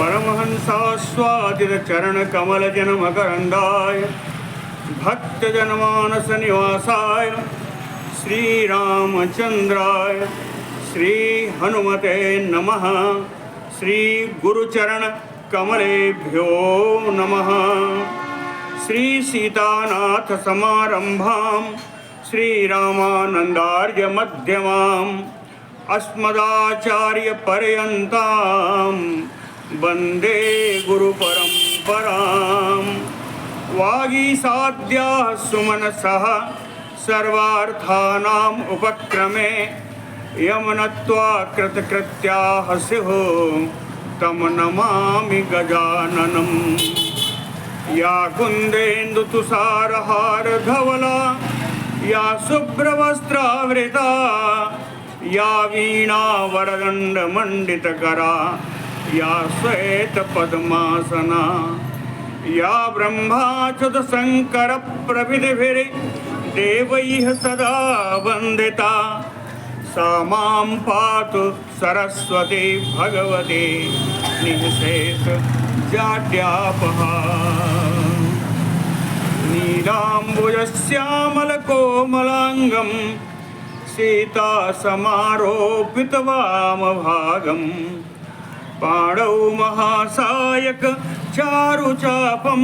परमहंसास्वादित चरण कमल जन मकरंदाय भक्तजनमानस निवासाय श्री रामचंद्राय श्री हनुमते नमः। श्री गुरुचरण कमलेभ्यो नमः। श्री सीतानाथ समारंभां श्री रामानंदार्य मध्यमाम् अस्मदाचार्य पर्यन्तां वंदे गुरु परंपरां। वागीसाद्याः सुमनसः सर्वार्थानाम् उपक्रमे यमनत्वा कृतकृत्याः स्युः तं नमामि गजाननम्। या कुन्देन्दुतुषारहारधवला या शुभ्रवस्त्रावृता या वीणावरदण्डमण्डितकरा या श्वेतपद्मासना या ब्रह्माच्युतशङ्करप्रभृतिभिर्देवैः सदा वन्दिता सा मां पातु सरस्वती भगवती निःशेषजाड्यापहा। नीलाम्बुजश्यामलकोमलाङ्गं सीतासमारोपितवामभागं पाणौ महासायक चारुचापं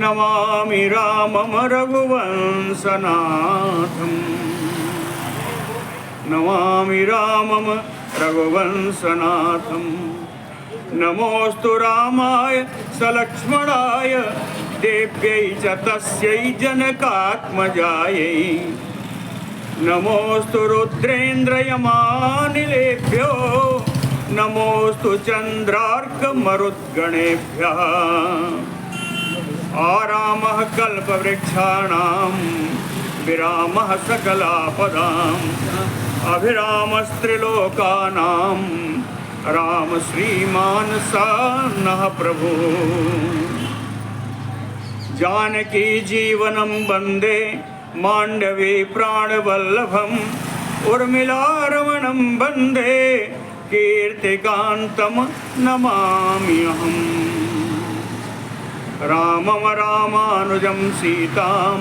नमामि रामं रघुवंशनाथं। नमामि रामं रघुवंशनाथं। नमोऽस्तु रामाय सलक्ष्मणाय देव्यै च तस्यै जनकात्मजायै। नमोऽस्तु रुद्रेन्द्रयमानिलेभ्यो नमोऽस्तु चन्द्रार्कमरुद्गणेभ्यः। आरामः कल्पवृक्षाणां विरामः सकलापदाम् अभिरामस्त्रिलोकानां राम श्रीमान् नः प्रभु। जानकी जीवनं वन्दे मांडवी प्राणवल्लभम् उर्मिलारमणं वन्दे कीर्तिकान्तं नमाम्यहम्। रामं रामानुजं सीतां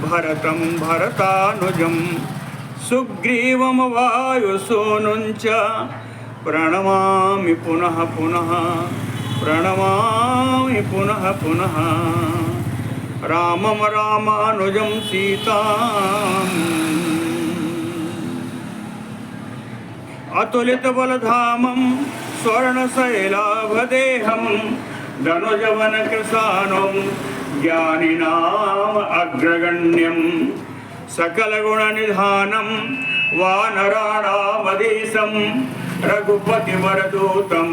भरतं भरतानुजं सुग्रीवं वायुसूनुं च प्रणमामि पुनः पुनः प्रणमामि पुनः पुनः। रामं रामानुजं सीताम् अतुलितबलधामं स्वर्णशैलाभदेहं धनुजवनकृशानं ज्ञानिनाम् अग्रगण्यं सकलगुणनिधानं वानराणामधीशं रघुपतिवरदूतं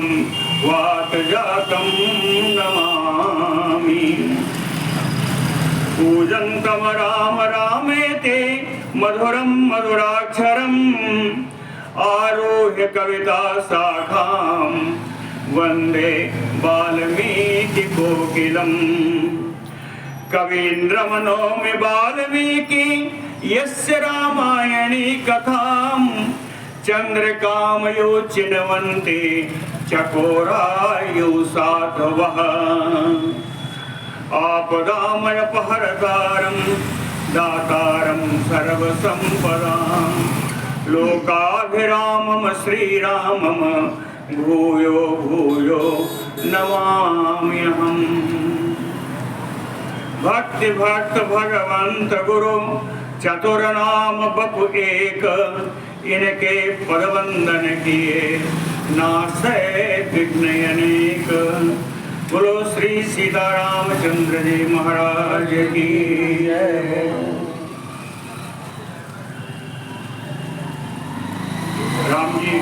वातजातं नमामि। पूजन्तं राम रामेति मधुरं मधुराक्षरम् आरुह्य कविता शाखां वन्दे वाल्मीकि कोकिलम्। कवीन्द्रमनोमि वाल्मीकि यस्य रामायणी कथां चन्द्रकामयो चिन्वन्ति चकोरायुः साधवः। आपदामयपहरतारं दातारं सर्वसम्पदां लोकाभिरामं श्रीरामं भूयो भूयो नमाम्यहम्। भक्ति भक्त भगवंत गुरु चतुरनाम बपु एक इनके पदवंदन किए नासै विघ्न अनेक। बोलो श्री सीतारामचंद्र जी महाराज की जय। राम जी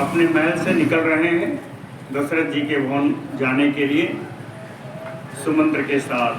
अपने महल से निकल रहे हैं दशरथ जी के भवन जाने के लिए सुमंत्र के साथ।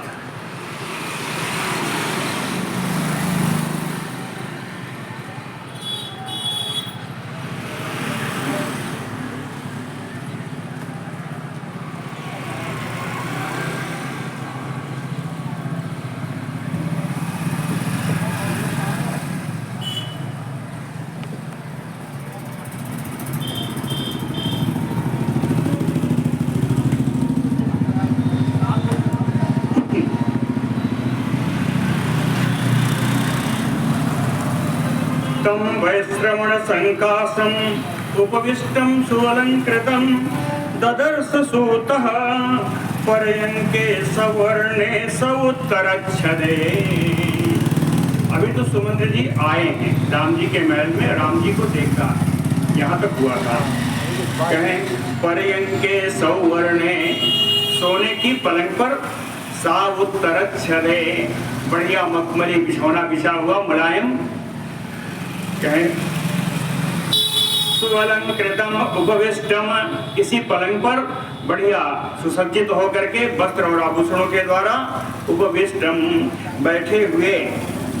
उपविष्टं वैश्रवण संकासम उपविष्टं सुअलंकृतं ददर्श सूतः पर्यंके सवर्णे सउत्तरच्छदे। अभी तो सुमंत्र जी आए हैं राम जी के महल में, राम जी को देखा, यहाँ तक हुआ था। कहें पर्यंके सवर्णे, सोने की पलंग पर, सउत्तरच्छदे, बढ़िया मखमली बिछौना बिछा हुआ मुलायम। कहें सुअलंकृतम उपविष्टम, इसी पलंग पर बढ़िया सुसज्जित होकर के वस्त्र और आभूषणों के द्वारा उपविष्टम बैठे हुए,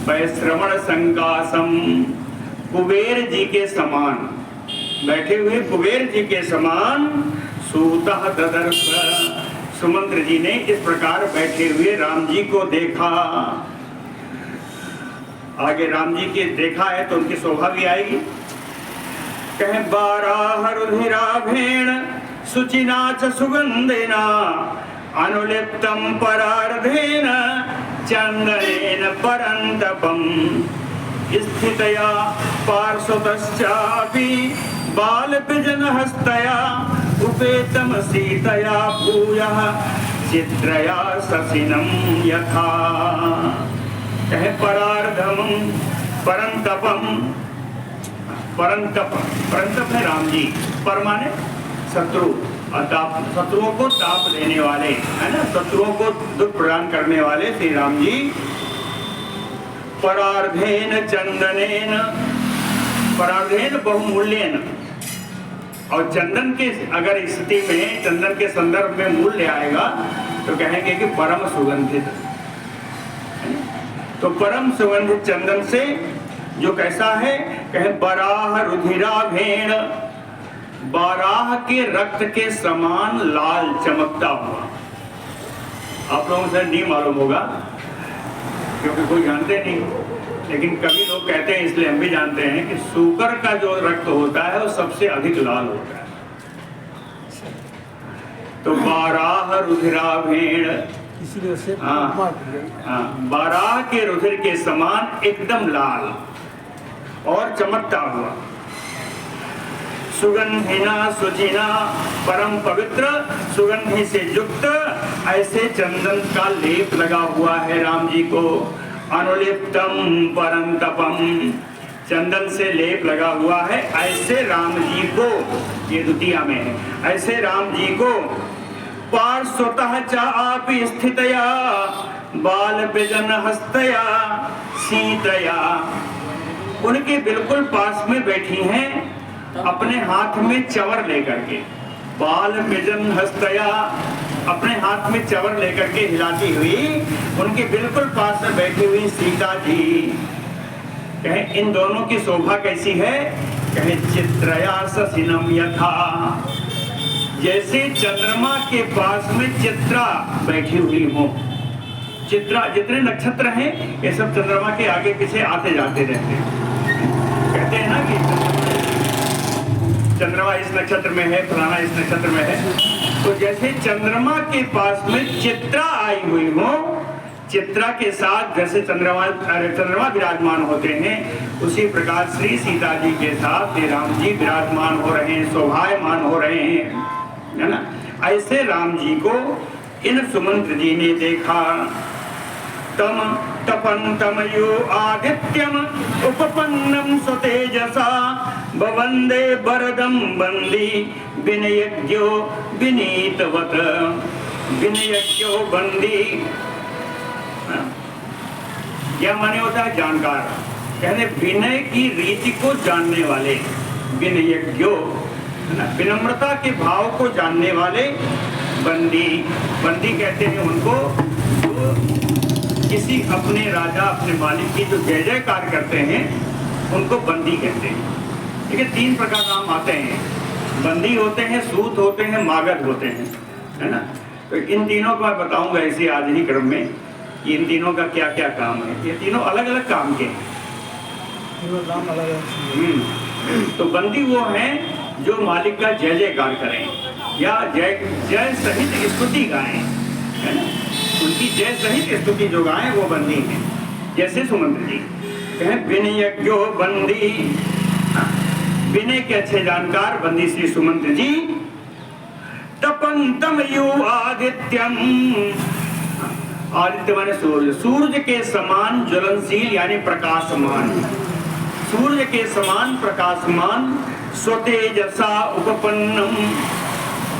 वैश्रवण संकासम, कुबेर जी के समान बैठे हुए, कुबेर जी के समान, सूतः ददर्श, सुमंत्र जी ने इस प्रकार बैठे हुए राम जी को देखा। आगे राम जी के देखा है तो उनकी शोभा भी आएगी। कहें बाराह रुधिराभेण शुचिना च सुगंधेना अनुलिप्तम परार्धेन चंदनेन परंतपम स्थितया पार्श्वतश्चापि बालपिजन हस्तया उपेतम सीतया भूयः चित्रया ससिनं यथा। कहे परार्धम परंतपम, परंतप है राम जी, पर माने शत्रु, और शत्रुओं को ताप देने वाले, है ना, शत्रुओं को दुख प्रदान करने वाले श्री राम जी। परार्धेन चंदनेन, परार्धेन बहुमूल्येन, और चंदन के अगर स्थिति में चंदन के संदर्भ में मूल्य आएगा तो कहेंगे कि परम सुगंधित। तो परम सुगंधित चंदन से जो कैसा है, कहे बराह रुधिराभेण, बाराह के रक्त के समान लाल चमकता हुआ। आप लोगों से नहीं मालूम होगा क्योंकि कोई जानते नहीं, लेकिन कभी लोग कहते हैं, इसलिए हम भी जानते हैं कि सूकर का जो रक्त होता है वो सबसे अधिक लाल होता है। तो बाराह रुधिराभेण, बाराह के रुधिर के समान एकदम लाल और चमकता हुआ। सुगंधिना सुचिना, परम पवित्र सुगंधि से युक्त ऐसे चंदन का लेप लगा हुआ है राम जी को। अनुलिप्तम परंतपम, चंदन से लेप लगा हुआ है ऐसे राम जी को, ये द्वितीया में है, ऐसे राम जी को। पार्श्वतः चापि स्थितया बाल बिजन हस्तया सीतया, उनके बिल्कुल पास में बैठी हैं अपने हाथ में चवर लेकर के। बाल बिजन हस्तया, अपने हाथ में चवर लेकर के हिलाती हुई उनके बिल्कुल पास में बैठी हुई सीता जी। कहें इन दोनों की शोभा कैसी है, कहें चित्रया ससिनम यथा, जैसे चंद्रमा के पास में चित्रा बैठी हुई हो। चित्रा, जितने नक्षत्र हैं ये सब चंद्रमा के आगे पीछे आते जाते रहते हैं। कहते हैं ना कि चंद्रमा इस नक्षत्र में है, फलाना इस नक्षत्र में है, तो जैसे चंद्रमा के पास में चित्रा आई हुई हो, चित्रा के साथ जैसे चंद्रमा विराजमान होते हैं, उसी प्रकार श्री सीता जी के साथ श्री राम जी विराजमान हो रहे हैं, शोभायमान हो रहे हैं, है ना। ऐसे राम जी को इन सुमंत्र जी ने देखा। तम तपंतम यो आदित्यम उपपन्नम स्वतेजसा बवंदे बरदम बंदी विनयज्ञो विनीतवत, विनयज्ञो बंदी क्या माने होता है, जानकार, कहने विनय की रीति को जानने वाले, विनयज्ञो, विनम्रता के भाव को जानने वाले, बंदी, बंदी कहते हैं उनको जो किसी अपने राजा अपने मालिक की जो जय जयकार करते हैं उनको बंदी कहते हैं। ठीक है, तीन प्रकार नाम आते हैं, बंदी होते हैं, सूत होते हैं, मागध होते हैं, है ना। तो इन तीनों को मैं बताऊंगा इसी आज ही क्रम में कि इन तीनों का क्या क्या काम है। ये तीनों अलग अलग काम के हैं, तो बंदी वो हैं जो मालिक का जय जयकार करें या जय जय सहित स्तुति गाएं, है ना, उनकी जय सहित स्तुति जो गाएं वो बंदी हैं। जैसे सुमंत्र जी कहें विनयज्ञो बंदी, विनय के अच्छे जानकार बंदी श्री सुमंत्र जी। तपंतम यु आदित्यम, आदित्य माने सूर्य, सूर्य के समान ज्वलनशील यानी प्रकाशमान, सूर्य के समान प्रकाशमान, स्वतेजसा उपपन्नम,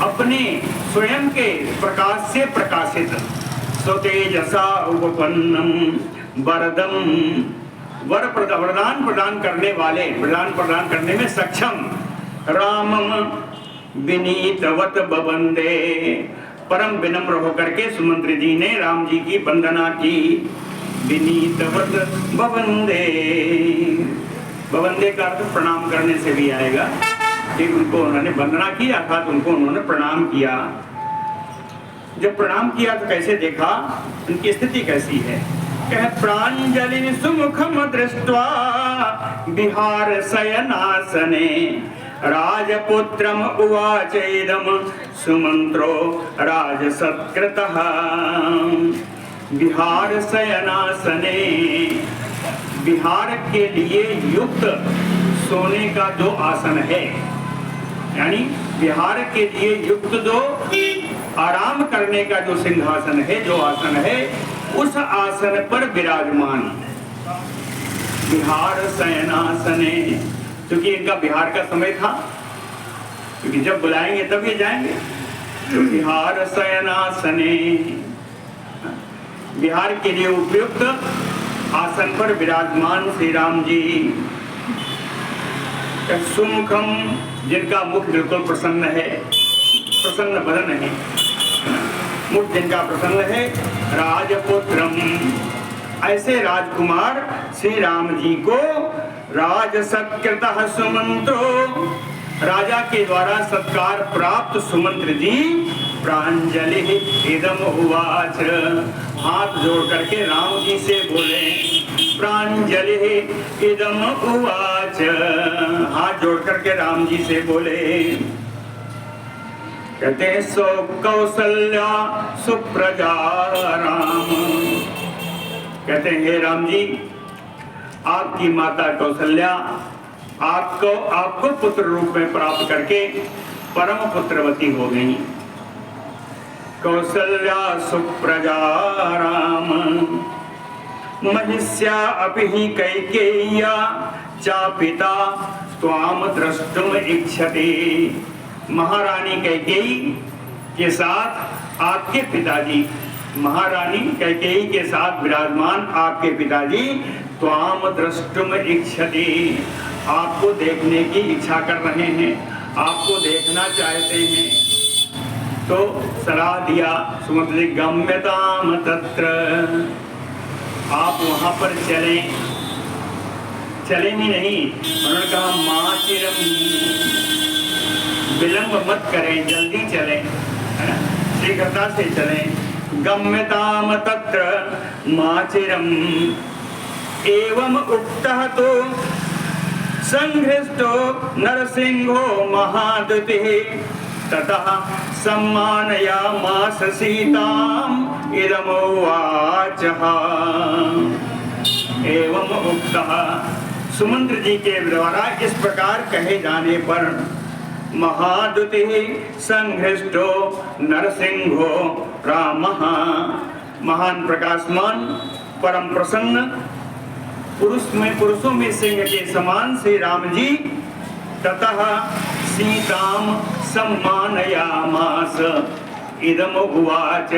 अपने स्वयं के प्रकाश से प्रकाशित, स्वतेजसा उपपन्नम, वरदम, वरदान प्रदान करने वाले, वरदान प्रदान करने में सक्षम, रामम विनीतवत बवंदे, परम विनम्र होकर के सुमंत्र जी ने राम जी की वंदना की। विनीतवत बवंदे, बवंदे का अर्थ प्रणाम करने से भी आएगा कि उनको उन्होंने वंदना की, अर्थात उनको उन्होंने प्रणाम किया। जब प्रणाम किया तो कैसे देखा, उनकी स्थिति कैसी है? कह प्रांजलि सुमुखम दृष्ट्वा विहार शयनासने, राजपुत्रम उवाच इदम सुमंत्रो राजसत्कृतः, विहार शयनासने, विहार के लिए युक्त सोने का जो आसन है, यानी विहार के लिए युक्त जो आराम करने का जो सिंहासन है, जो आसन है, उस आसन पर विराजमान, विहार शयनासने, क्योंकि इनका बिहार का समय था, क्योंकि जब बुलाएंगे तब ये जाएंगे। तो विहार शयनासने, बिहार के लिए उपयुक्त आसन पर विराजमान श्री राम जी। सुमुखम, जिनका मुख बिल्कुल प्रसन्न है, प्रसन्न बदन है, मुख जिनका प्रसन्न है, राजपुत्रम, ऐसे राजकुमार श्री राम जी को राजसत्कृतः सुमंत्रो, राजा के द्वारा सत्कार प्राप्त सुमंत्र जी, प्रांजलि इदम उवाच, हाथ जोड़ करके राम जी से बोले, प्रांजलि इदम उवाच, हाथ जोड़ करके राम जी से बोले। कहते सो कौसल्या सुप्रजा राम, कहते हैं हे राम जी, आपकी माता कौशल्या आपको पुत्र रूप में प्राप्त करके परम पुत्रवती हो गई। कौसल्या सुप्रजा राम, महिष्या अपि ही कैकेय्या चा पिता त्वाम द्रष्टुम इच्छति, महारानी कैकेयी के साथ आपके पिताजी, महारानी कैकेयी के साथ विराजमान आपके पिताजी त्वाम द्रष्टुम इच्छति, आपको देखने की इच्छा कर रहे हैं, आपको देखना चाहते हैं। तो सलाह दिया सुमंत्र जी, गम्यताम तत्र, आप वहां पर चलें, चले ही नहीं, उन्होंने कहा मां चिरम, विलंब मत करें, जल्दी चलें, है ना, शीघ्रता से चलें। गम्यताम तत्र माचिरम, एवं उक्तः तो संहृष्टो नरसिंहो महादुतिः, ततः सम्मानयामास सीताम् इदमुवाचः। एवं उक्तः, सुमंत्र जी के द्वारा इस प्रकार कहे जाने पर, महादुतिः संहृष्टो नरसिंहो रामः, महान प्रकाशमान परम प्रसन्न पुरुषों में सिंह के समान श्री राम जी, ततः सीताम सम्मानयामास इदम उवाच,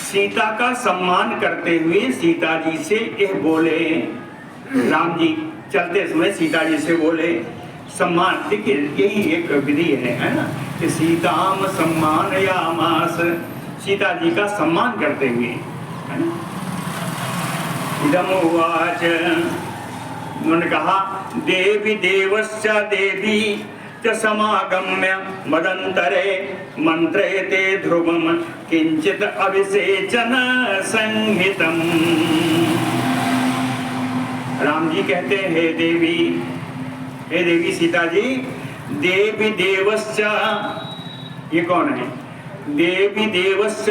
सीता का सम्मान करते हुए सीता जी से यह बोले। राम जी चलते समय सीता जी से बोले, सम्मान, देखिए यही एक विधि है ना, कि सीताम सम्मानयामास, सीता जी का सम्मान करते हुए, है ना। इदम उवाच, उन्होंने कहा, देवी देवश्च देवी च समागम्य मदंतरे मंत्रयते ध्रुवम किंचित अभिषेचन संहितम। राम जी कहते हैं, हे देवी सीता जी, देवी देवश्च, ये कौन है? देवी देवश्च,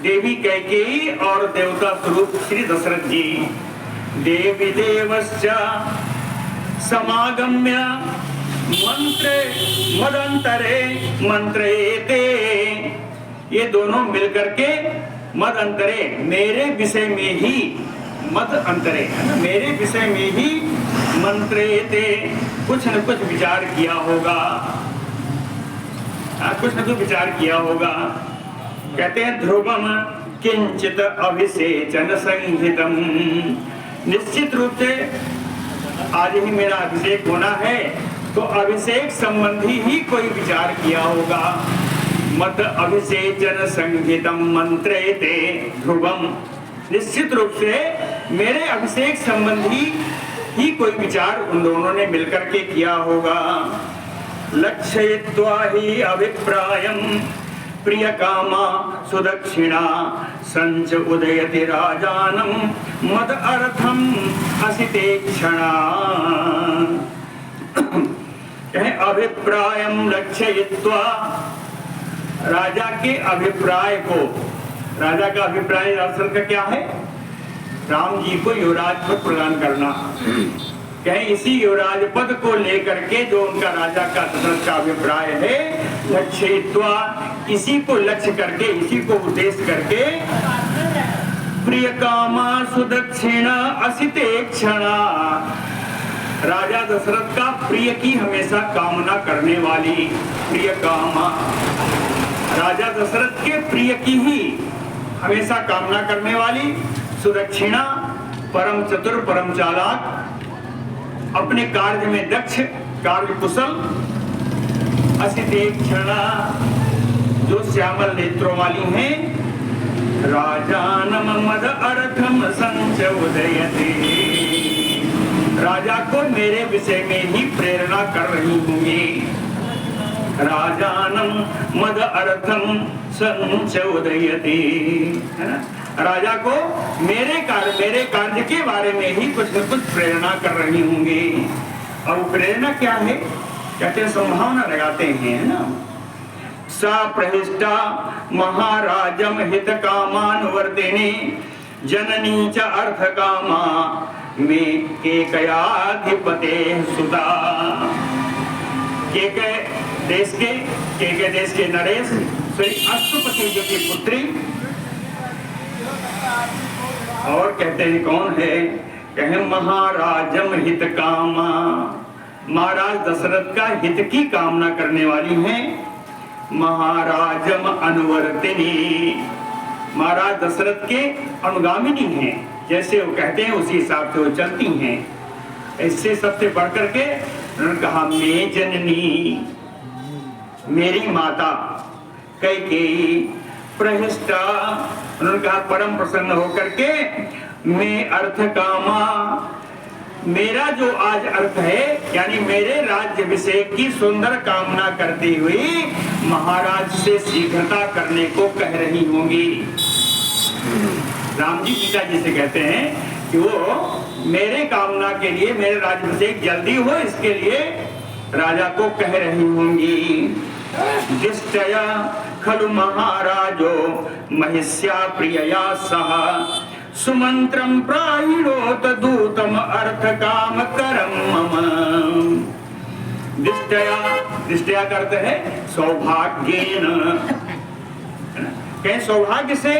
देवी कैकेयी और देवता स्वरूप श्री दशरथ जी, देवी देवस्य समागम्य मंत्रे मदंतरे मंत्रेते। ये दोनों मिलकर के मद अंतरे, मेरे विषय में ही, मद अंतरे है ना, मेरे विषय में ही मंत्रेते, कुछ न कुछ विचार किया होगा, कुछ न कुछ विचार किया होगा। कहते हैं ध्रुवम किंचित अभिषेचन संहितम। निश्चित रूप से आज ही मेरा अभिषेक होना है, तो अभिषेक संबंधी ही कोई विचार किया होगा। मत अभिषेचन संहितम मंत्रेते ध्रुवम। निश्चित रूप से मेरे अभिषेक संबंधी ही कोई विचार उन दोनों ने मिलकर के किया होगा। लक्ष्ययित्वा हि अभिप्रायं प्रिय कामा सुदक्षिणा संच उदयति राजानं मद अर्थम असिते क्षणा। अभिप्रायं लक्ष्ययित्वा, राजा के अभिप्राय को, राजा का अभिप्राय दरअसल का क्या है? राम जी को युवराज पद प्रदान करना। कहें इसी युवराज पद को लेकर के जो उनका राजा का दशरथ का अभिप्राय है, लक्ष्यित्वा, इसी को लक्ष्य करके, इसी को उद्देश्य करके, प्रिय कामा सुदक्षिणा असिते क्षणा, राजा दशरथ का प्रिय की हमेशा कामना करने वाली, प्रिय कामा, राजा दशरथ के प्रिय की ही हमेशा कामना करने वाली, सुदक्षिणा, परम चतुर, परम चालाक, अपने कार्य में दक्ष, कार्य कुशल, असिते क्षणा, जो श्यामल नेत्रों वाली हैं, राजानम मद अर्थम संच उदयते, राजा को मेरे विषय में ही प्रेरणा कर रही होंगी। राजानम मद अर्थम संच उदयते, है ना, राजा को मेरे कार्य के बारे में ही कुछ न कुछ प्रेरणा कर रही होंगी। और प्रेरणा क्या है? कहते हैं संभावना लगाते हैं, है ना। सा प्रहिष्टा महाराजम हित कामानुवर्तिनी जननी च अर्थ कामा में केकयाधिपते सुता। केकय देश के नरेश श्री अश्वपति जी की पुत्री, और कहते हैं कौन है? कहें महाराजम हित कामा, महाराज दशरथ का हित की कामना करने वाली हैं। महाराजम अनुवर्तिनी, महाराज दशरथ के अनुगामिनी हैं, जैसे वो कहते हैं उसी हिसाब से वो चलती हैं। इससे सबसे बढ़कर के उन्होंने कहा मैं जननी, मेरी माता कैकेयी, प्रहिष्टा, उन्होंने कहा परम प्रसन्न होकर के, मैं अर्थ कामा, मेरा जो आज अर्थ है, यानी मेरे राज्याभिषेक की सुंदर कामना करती हुई महाराज से शीघ्रता करने को कह रही होंगी। राम जी पिता जी से कहते हैं कि वो मेरे कामना के लिए, मेरे राज्याभिषेक जल्दी हो, इसके लिए राजा को कह रही होंगी। दिष्टया खलु महाराजो महिष्या प्रियया सह सुमंत्रम प्राहिणोत दूतम अर्थ काम करम मम। दिष्टया करते हैं सौभाग्येन, कहें सौभाग्य से,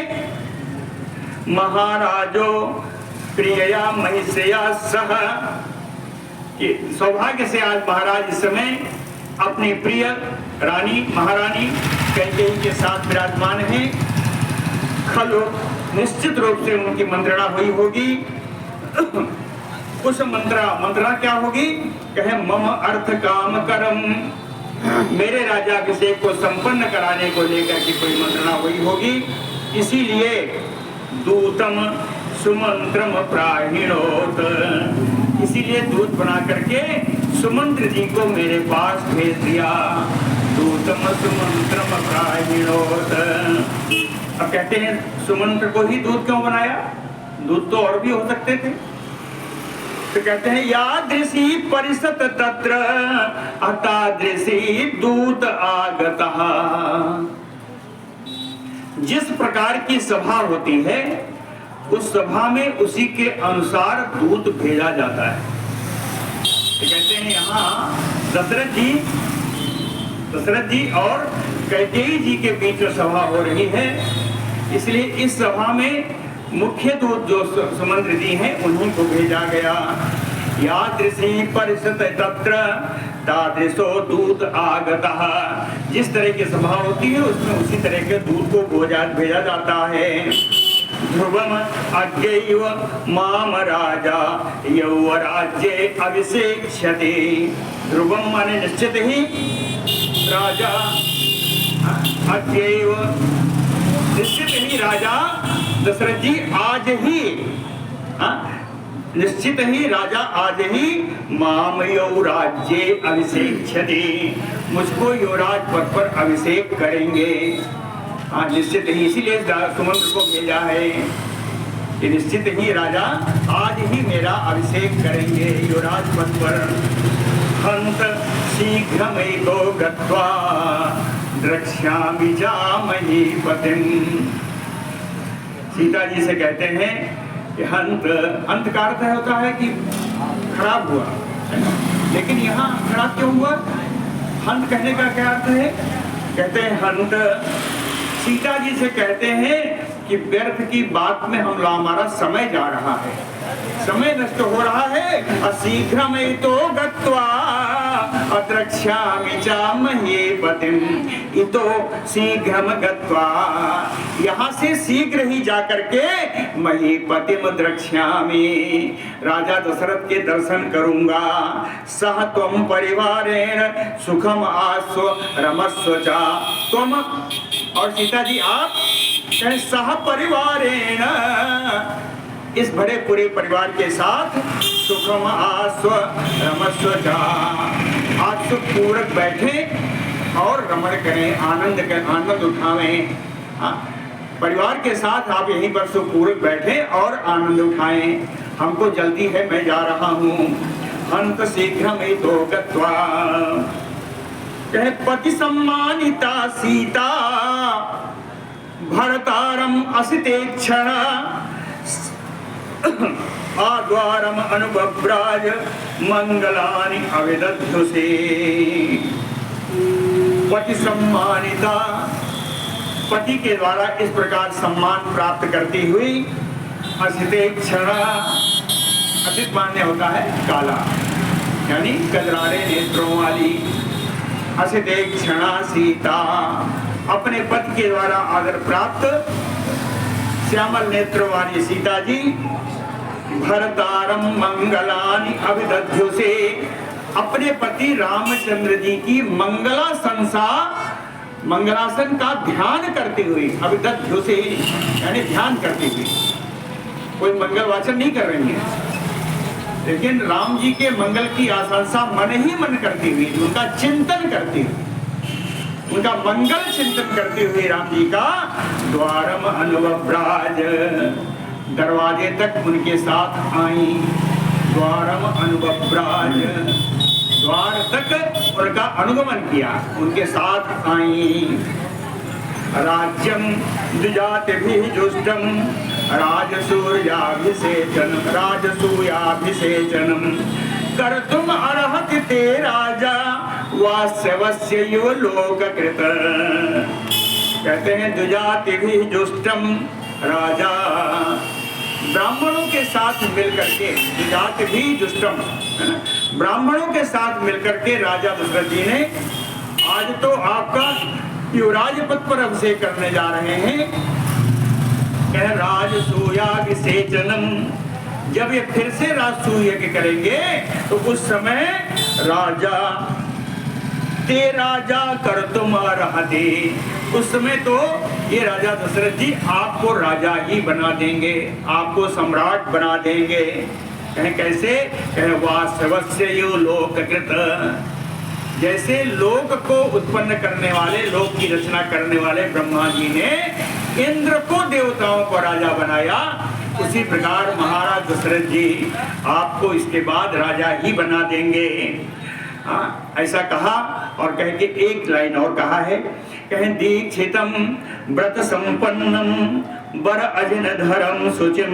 महाराजो प्रियया महिष्या सह, सौभाग्य से आज महाराज इस समय अपनी प्रिय रानी महारानी कैकेयी के साथ विराजमान है। खलु, निश्चित रूप से उनकी मंत्रणा हुई होगी। उस मंत्रणा क्या होगी? कहे मम अर्थ काम करम, मेरे राज्याभिषेक को संपन्न कराने को लेकर के कोई मंत्रणा हुई होगी। इसीलिए दूतम सुमंत्रम प्राहिणोत, इसीलिए दूत बना करके सुमंत्र जी को मेरे पास भेज दिया। दूतम सुमंत्रम प्राहिणोत। अब कहते हैं सुमंत्र को ही दूत क्यों बनाया? दूत तो और भी हो सकते थे। तो कहते हैं यादृशी परिषद तत्र अतादृशी दूत आगतः। जिस प्रकार की सभा होती है उस सभा में उसी के अनुसार दूत भेजा जाता है। तो कहते हैं यहाँ दशरथ जी और कैकेयी जी के बीच में सभा हो रही है, इसलिए इस सभा में मुख्य दूत जो सुमंत्री हैं उन्हीं को भेजा गया। यादृशी परिषद तत्र तादृशो दूत आगतः। जिस तरह की सभा होती है उसमें उसी तरह के दूत को भेजा जाता है। ध्रुवम अज्ञैव माम राजा यौवराज्ये अभिषेक्ष्यति। ध्रुवम माने निश्चित ही, राजा अज्ञैव निश्चित ही, राजा दशरथ जी आज ही, निश्चित ही राजा आज ही माम यौराज्ये अभिषेक्ष्यति, मुझको युवराज पद पर अभिषेक करेंगे। निश्चित ही, इसीलिए सुमंत्र को भेजा है कि निश्चित ही राजा आज ही मेरा अभिषेक करेंगे युवराज पद पर। हंत शीघ्रमेको गत्वा द्रक्ष्यामि जामहि पतिम। सीता जी से कहते हैं कि अंत का अर्थ होता है कि खराब हुआ, लेकिन यहाँ खराब क्यों हुआ? हंत कहने का क्या अर्थ है? कहते हैं हंत, सीता जी से कहते हैं कि व्यर्थ की बात में हमारा समय जा रहा है, समय नष्ट हो रहा है। अशीघ्रमेतो गत्वा अद्रक्ष्यामि चामहे पतिम। इतो शीघ्रम गत्वा, यहाँ से शीघ्र ही जाकर के महीपतिम द्रक्ष्यामि, राजा दशरथ के दर्शन करूंगा। सह त्वम परिवारेण सुखम आस्व रमस्व चा। तुम और सीता जी आप सह परिवारेण, इस बड़े पूरे परिवार के साथ सुखम आस्व रमस्व चा, आज सुख पूर्वक बैठे और रमण करें, आनंद उठावें। परिवार के साथ आप यहीं पर सुख पूर्वक बैठे और आनंद उठाएं। हमको जल्दी है, मैं जा रहा हूँ। हंत शीघ्रमेतो गत्वा, कहे पति सम्मानिता सीता भरतारम असिते क्षण आद्वारम अनुबभ्राज मंगलानि अविदध्युषे। पति सम्मानिता, पति के द्वारा इस प्रकार सम्मान प्राप्त करती हुई असिते क्षण, असित मान्य होता है काला, यानी कजरारे नेत्रों वाली। असिते क्षणा सीता, अपने पति के द्वारा आदर प्राप्त श्यामल नेत्र वाली सीता जी भरतारम मंगलानि अभिदध्युषे, अपने पति रामचंद्र जी की मंगलासन का ध्यान करते हुए, अभिदध्युषे यानी ध्यान करते हुए, कोई मंगल वाचन नहीं कर रही है, लेकिन राम जी के मंगल की आशंसा मन ही मन करती हुई, उनका चिंतन करती हुई, उनका मंगल चिंतन करते हुए राम जी का द्वारम अनुबभ्राज, दरवाजे तक उनके साथ आई। द्वारम अनुबभ्राज, द्वार तक उनका अनुगमन किया, उनके साथ आई। राज्यम द्विजातिभिः जुष्टम राजसूयाभिषेचनम कर्तुम अर्हति ते राजा वास्यवस्य यो लोककृत। कहते हैं द्विजातिभिः जुष्टम, राजा ब्राह्मणों के साथ मिलकर के, द्विजातिभिः जुष्टम है ना, ब्राह्मणों के साथ मिलकर के राजा दशरथ जी ने आज तो आपका युवराज पद पर अभिषेक करने जा रहे हैं। कह राजसूयाभिषेचनम, जब ये फिर से राजसूय यज्ञ करेंगे तो उस समय राजा ते राजा कर्तुम अर्हति, उस समय तो ये राजा दशरथ जी आपको राजा ही बना देंगे, आपको सम्राट बना देंगे। कहें कैसे? कहें वासवस्य यो लोककृत, जैसे लोक को उत्पन्न करने वाले, लोक की रचना करने वाले ब्रह्मा जी ने इंद्र को देवताओं को राजा बनाया, उसी प्रकार महाराज दशरथ जी आपको इसके बाद राजा ही बना देंगे। हाँ, ऐसा कहा और कह के एक लाइन और कहा है, कहें दीक्षितम व्रत संपन्नम वर अजनधरम शुचिम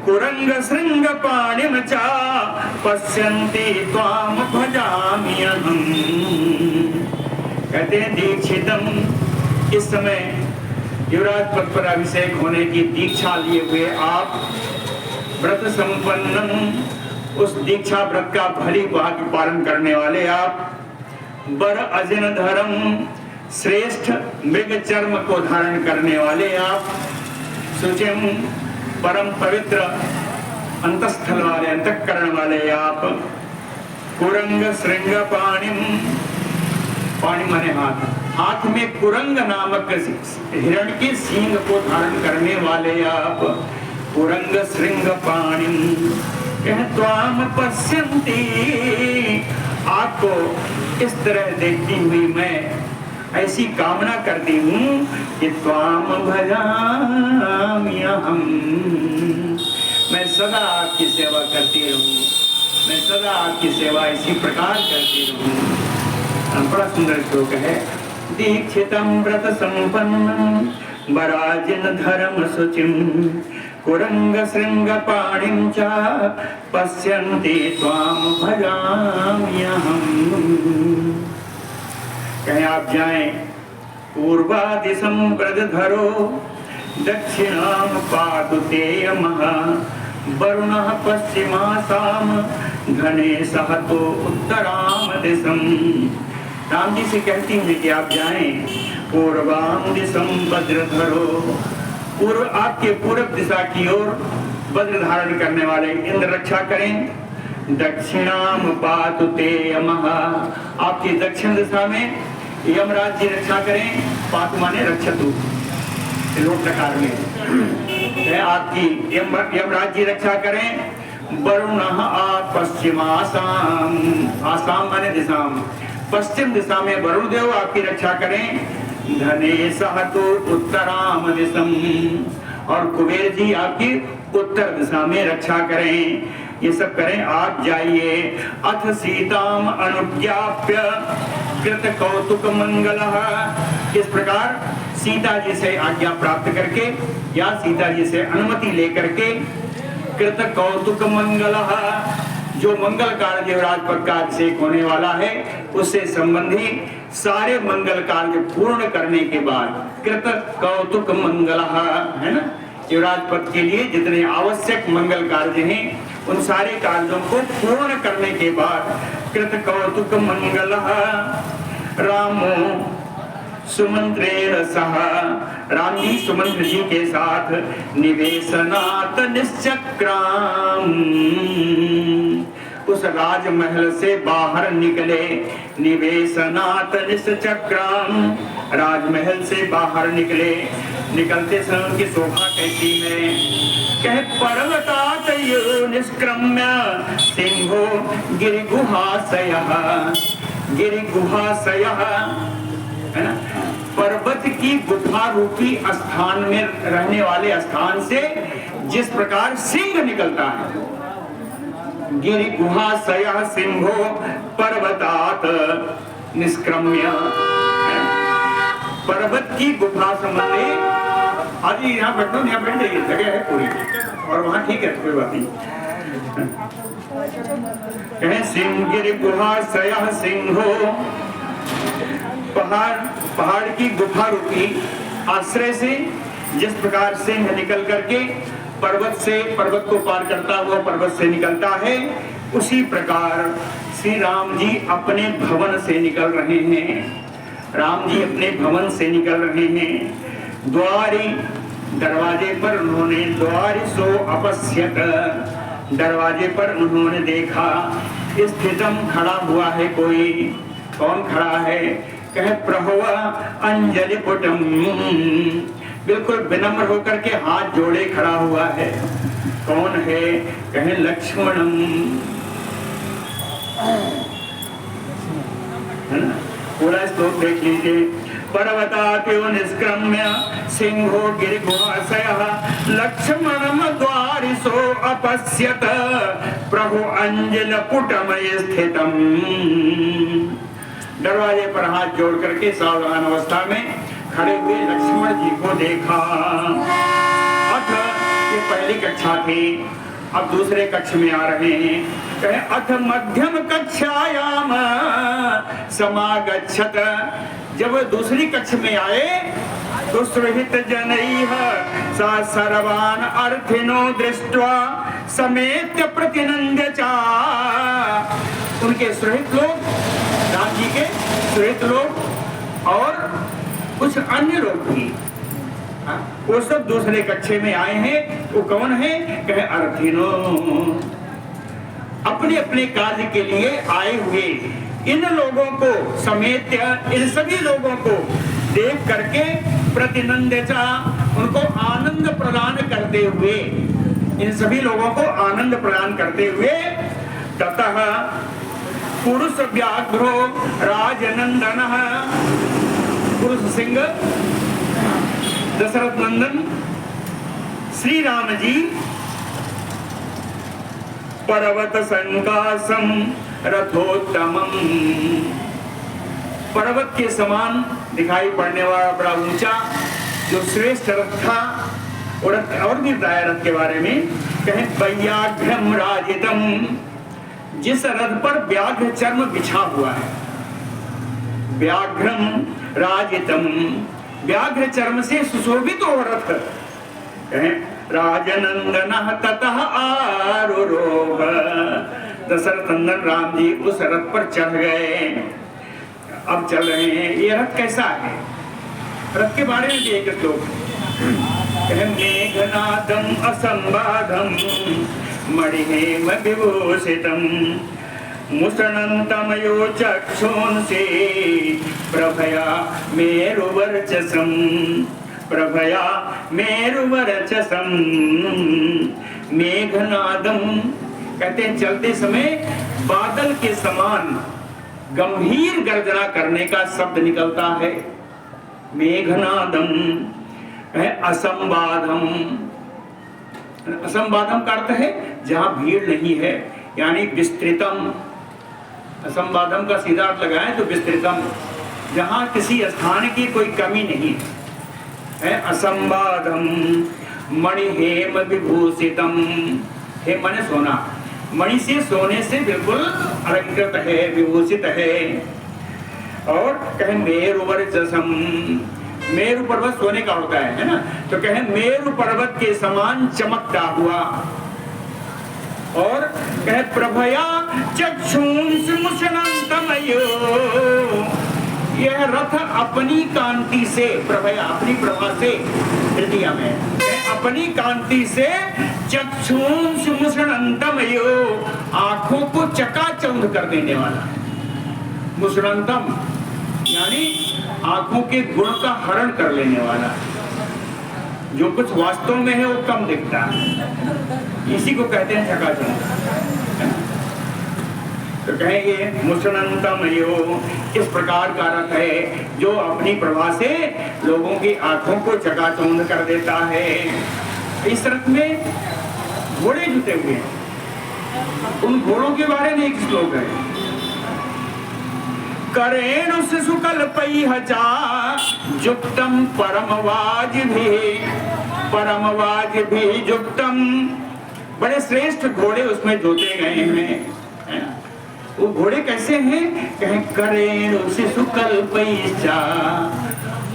कुरंग श्रृंग पाणिम चा पश्यन्ति त्वाम भजाम्यहम्। कहते हैं दीक्षितम, इस समय युवराज पद पर अभिषेक होने की दीक्षा लिए हुए आप, व्रत संपन्नम, उस दीक्षा व्रत का भली भांति पालन करने वाले आप, वर अजन धर्म, श्रेष्ठ मृग चर्म को धारण करने वाले आप, शुचिम, परम पवित्र अंतस्थल वाले, अंतःकरण वाले आप, कुरंग श्रृंग पाणिम, पाणि माने हाथ, हाथ में कुरंग नामक हिरण के सींग को धारण करने वाले आप, कुरंग श्रृंग पाणिम, त्वाम पश्यन्ति, आपको इस तरह देखती हुई मैं ऐसी कामना करती हूँ कि त्वाम भजाम्यहम्, मैं सदा आपकी सेवा करती रहूं, मैं सदा आपकी सेवा इसी प्रकार करती रहूं। बड़ा सुंदर श्लोक है। दीक्षितम व्रत संपन्नम वराजिन धर्म शुचिम कुरंग श्रृंग पाणिम च पश्यन्ति त्वाम भजाम्यहम्। कहीं आप जाएं, पूर्वादिशं व्रजधरो दक्षिणाम पातु ते यमः वरुणः पश्चिमासाम गणेशः तो उत्तराम दिशम। राम जी से कहती हैं कि आप जाएं, पूर्वाम दिशम वज्रधरो, पूर्व, आपके पूर्व दिशा की ओर वज्र धारण करने वाले इंद्र रक्षा करें। दक्षिणाम पातु ते यमः, आपकी दक्षिण दिशा में यमराज जी रक्षा करें। पातु माने रक्षतु, लोक प्रकार में आपकी यमराज जी रक्षा करें। वरुणः पश्चिमासाम, आसाम माने दिशाम, पश्चिम दिशा में वरुण देव आपकी रक्षा करें। धनेशः तो उत्तराम दिशम, और कुबेर जी आपकी उत्तर दिशा में रक्षा करें। ये सब करें, आप जाइए। अथ सीताम अनुज्ञाप्य कृत कौतुक मंगलः, इस प्रकार सीता जी से आज्ञा प्राप्त करके या सीता जी से अनुमति लेकर के कृत कौतुक मंगलः, जो मंगल कार्य युवराज पद का अभिषेक होने वाला है उससे संबंधी सारे मंगल कार्य पूर्ण करने के बाद कृत कौतुक मंगलः, है ना, युवराज पद के लिए जितने आवश्यक मंगल कार्य हैं उन सारे कार्यों को पूर्ण करने के बाद कृत कौतुक मंगलः रामो सुमंत्रेण सह, राम जी सुमंत्र जी के साथ निवेशनात् निश्चक्राम, उस राजमहल से बाहर निकले। निवेशनात् निश्चक्राम, राजमहल से बाहर निकले। निकलते समय उनकी शोभा कैसी है, कह पर्वतात निष्क्रम्य सिंहो गिरिगुहाशयः, गिरिगुहाशयः है ना, पर्वत की गुफा रूपी स्थान में रहने वाले स्थान से जिस प्रकार सिंह निकलता है। गिरिगुहाशयः सिंहो पर्वतात निष्क्रम्य, पर्वत की गुफा संबंधी, आज यहाँ बैठो, यहाँ बैठ जाइए, जगह है पूरी, और वहाँ ठीक है, कोई बात नहीं। सिंह गिरिगुहाशयः सिंहो, पहाड़ की गुफा रूपी आश्रय से जिस प्रकार सिंह निकल करके पर्वत को पार करता हुआ पर्वत से निकलता है, उसी प्रकार श्री राम जी अपने भवन से निकल रहे हैं। राम जी अपने भवन से निकल रहे हैं। द्वारी, दरवाजे पर उन्होंने द्वारिसो अपश्यत, दरवाजे पर उन्होंने देखा। स्थितम, खड़ा हुआ है कोई, कौन खड़ा है, कह प्रभव अंजलि पुटम, बिल्कुल विनम्र होकर के हाथ जोड़े खड़ा हुआ है। कौन है, कहे लक्ष्मणम, है ना, पूरा श्लोक देख लीजिए। पर्वतात्यो निष्क्रम्य सिंहो गिरिगुहाशयः लक्ष्मणं द्वारिसो अपश्यत प्रभु अंजलपुटमय स्थितम्। दरवाजे पर हाथ जोड़ करके सावधान अवस्था में खड़े हुए लक्ष्मण जी को देखा। अथ ये पहली कक्षा थी, अब दूसरे कक्ष में आ रहे हैं। कहे अथ मध्यम कक्षायाम समागच्छत। जब वो दूसरी कक्ष में आए तो सुहृत जनैः सा सर्वान् अर्थिनो दृष्ट्वा समेत्य प्रतिनंद्य चा। उनके सुहृत लोग, राम जी के सुहृत लोग और कुछ अन्य लोग भी, वो सब दूसरे कक्षे में आए हैं। वो कौन है? कहे अर्थिनो, अपने अपने कार्य के लिए आए हुए इन लोगों को समेत, इन सभी लोगों को देख करके प्रतिनंदचा, उनको आनंद प्रदान करते हुए, इन सभी लोगों को आनंद प्रदान करते हुए ततः पुरुष व्याघ्रो राजनंदन, पुरुष सिंह दशरथ नंदन श्री राम जी पर्वत संकासम रथोत्तमम, पर्वत के समान दिखाई पड़ने वाला बड़ा ऊंचा जो श्रेष्ठ रथ था। और भी बताया रथ के बारे में, कहे व्याघ्रम राजितम, जिस रथ पर व्याघ्र चर्म बिछा हुआ है। व्याघ्रम राजितम, व्याघ्र चर्म से सुशोभित हो रथ। राजनंदन ततः आरुरोह, दशरथ नंदन राम जी उस रथ पर चढ़ गए। अब चल रहे हैं। ये रथ कैसा है? रथ के बारे में भी एक श्लोक, मेघनादम असंबाधम मणिहेम विभूषितम मुसृणन्तमयो चक्षुंषि प्रभया मेरुवर्चसं, प्रभया मेरुवर्चसं। मेघनादम कहते हैं चलते समय बादल के समान गंभीर गर्जना करने का शब्द निकलता है। मेघनादम है असंबाधम, असंबाधम का अर्थ है जहां भीड़ नहीं है, यानी विस्तृतम। असंबाधम का सीधा अर्थ लगाएं तो विस्तृतम, जहां किसी स्थान की कोई कमी नहीं है। असंबाधम मणिहेम विभूषितम, हे माने सोना, मणि से सोने से बिल्कुल अलंकृत है, विभूषित है। और कहे मेरुवर्चसम, मेरु पर्वत सोने का होता है ना, तो कहे मेरु पर्वत के समान चमकता हुआ। और कहे प्रभया चक्षुंस मुसृणन्तमयो, यह रथ अपनी कांति से, प्रभया अपनी प्रभा से, तृतीया में अपनी कांति से चक्षुंस मुसृणन्तमयो, आंखों को चकाचौंध कर देने वाला। मुसृणन्तम यानी आंखों के गुण का हरण कर लेने वाला। जो कुछ वास्तव में है वो कम दिखता है, इसी को कहते हैं चकाचौंध। तो कहेंगे मुसृणन्तमयो, इस प्रकार का रथ है जो अपनी प्रभा से लोगों की आंखों को चकाचौंध कर देता है। इस रथ में घोड़े जुटे हुए हैं। उन घोड़ों के बारे में एक श्लोक है, करेणु शिशुकल्पैः च युक्तं परमवाजिभिः युक्तं, बड़े श्रेष्ठ घोड़े उसमें जोते गए हैं। वो घोड़े कैसे हैं? कहें करेणु शिशुकल्पैः च,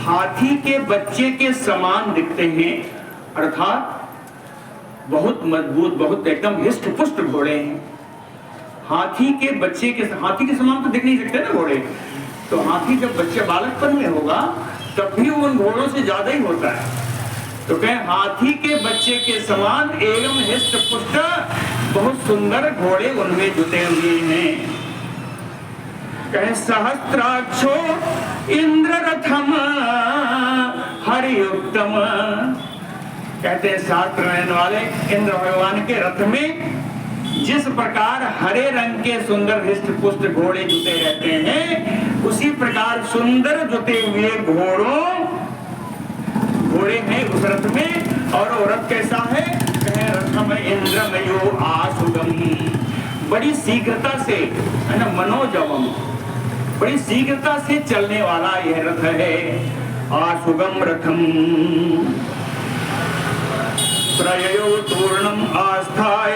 हाथी के बच्चे के समान दिखते हैं, अर्थात बहुत मजबूत, बहुत एकदम हिष्ट पुष्ट घोड़े हैं। हाथी के बच्चे के, हाथी के समान तो दिख नहीं सकते ना घोड़े, तो हाथी जब बच्चे बालकपन में होगा तब भी उन घोड़ों से ज्यादा ही होता है। तो कहे हाथी के बच्चे के समान एवं हिष्ट पुष्ट बहुत सुंदर घोड़े उनमें जुटे हुए हैं। कहे सहस्त्राक्षो इंद्ररथम हरियुक्तम, कहते हैं सहस्त्र नयन वाले इंद्र भगवान के रथ में जिस प्रकार हरे रंग के सुंदर हृष्ट पुष्ट घोड़े जुते रहते हैं, उसी प्रकार सुंदर जुते हुए घोड़े हैं उस रथ में। और वो रथ कैसा है? रथम इंद्रमयो आसुगम, बड़ी शीघ्रता से, है ना, मनोजवम, बड़ी शीघ्रता से चलने वाला यह रथ है। आसुगम रथम प्रययो तूर्णम आस्थाय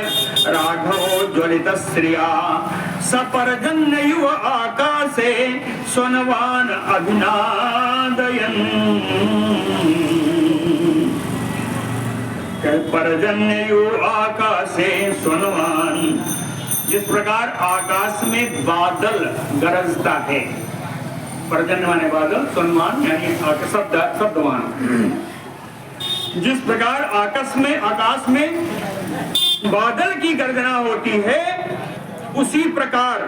राघवो ज्वलित श्रिया सपर्जन्युव आकाशे स्वनवान अभिनादयन्। पर्जन्युव आकाशे स्वनवान, जिस प्रकार आकाश में बादल गरजता है, पर्जन्य माने बादल, स्वनवान यानी शब्दवान, जिस प्रकार आकाश में बादल की गर्जना होती है, उसी प्रकार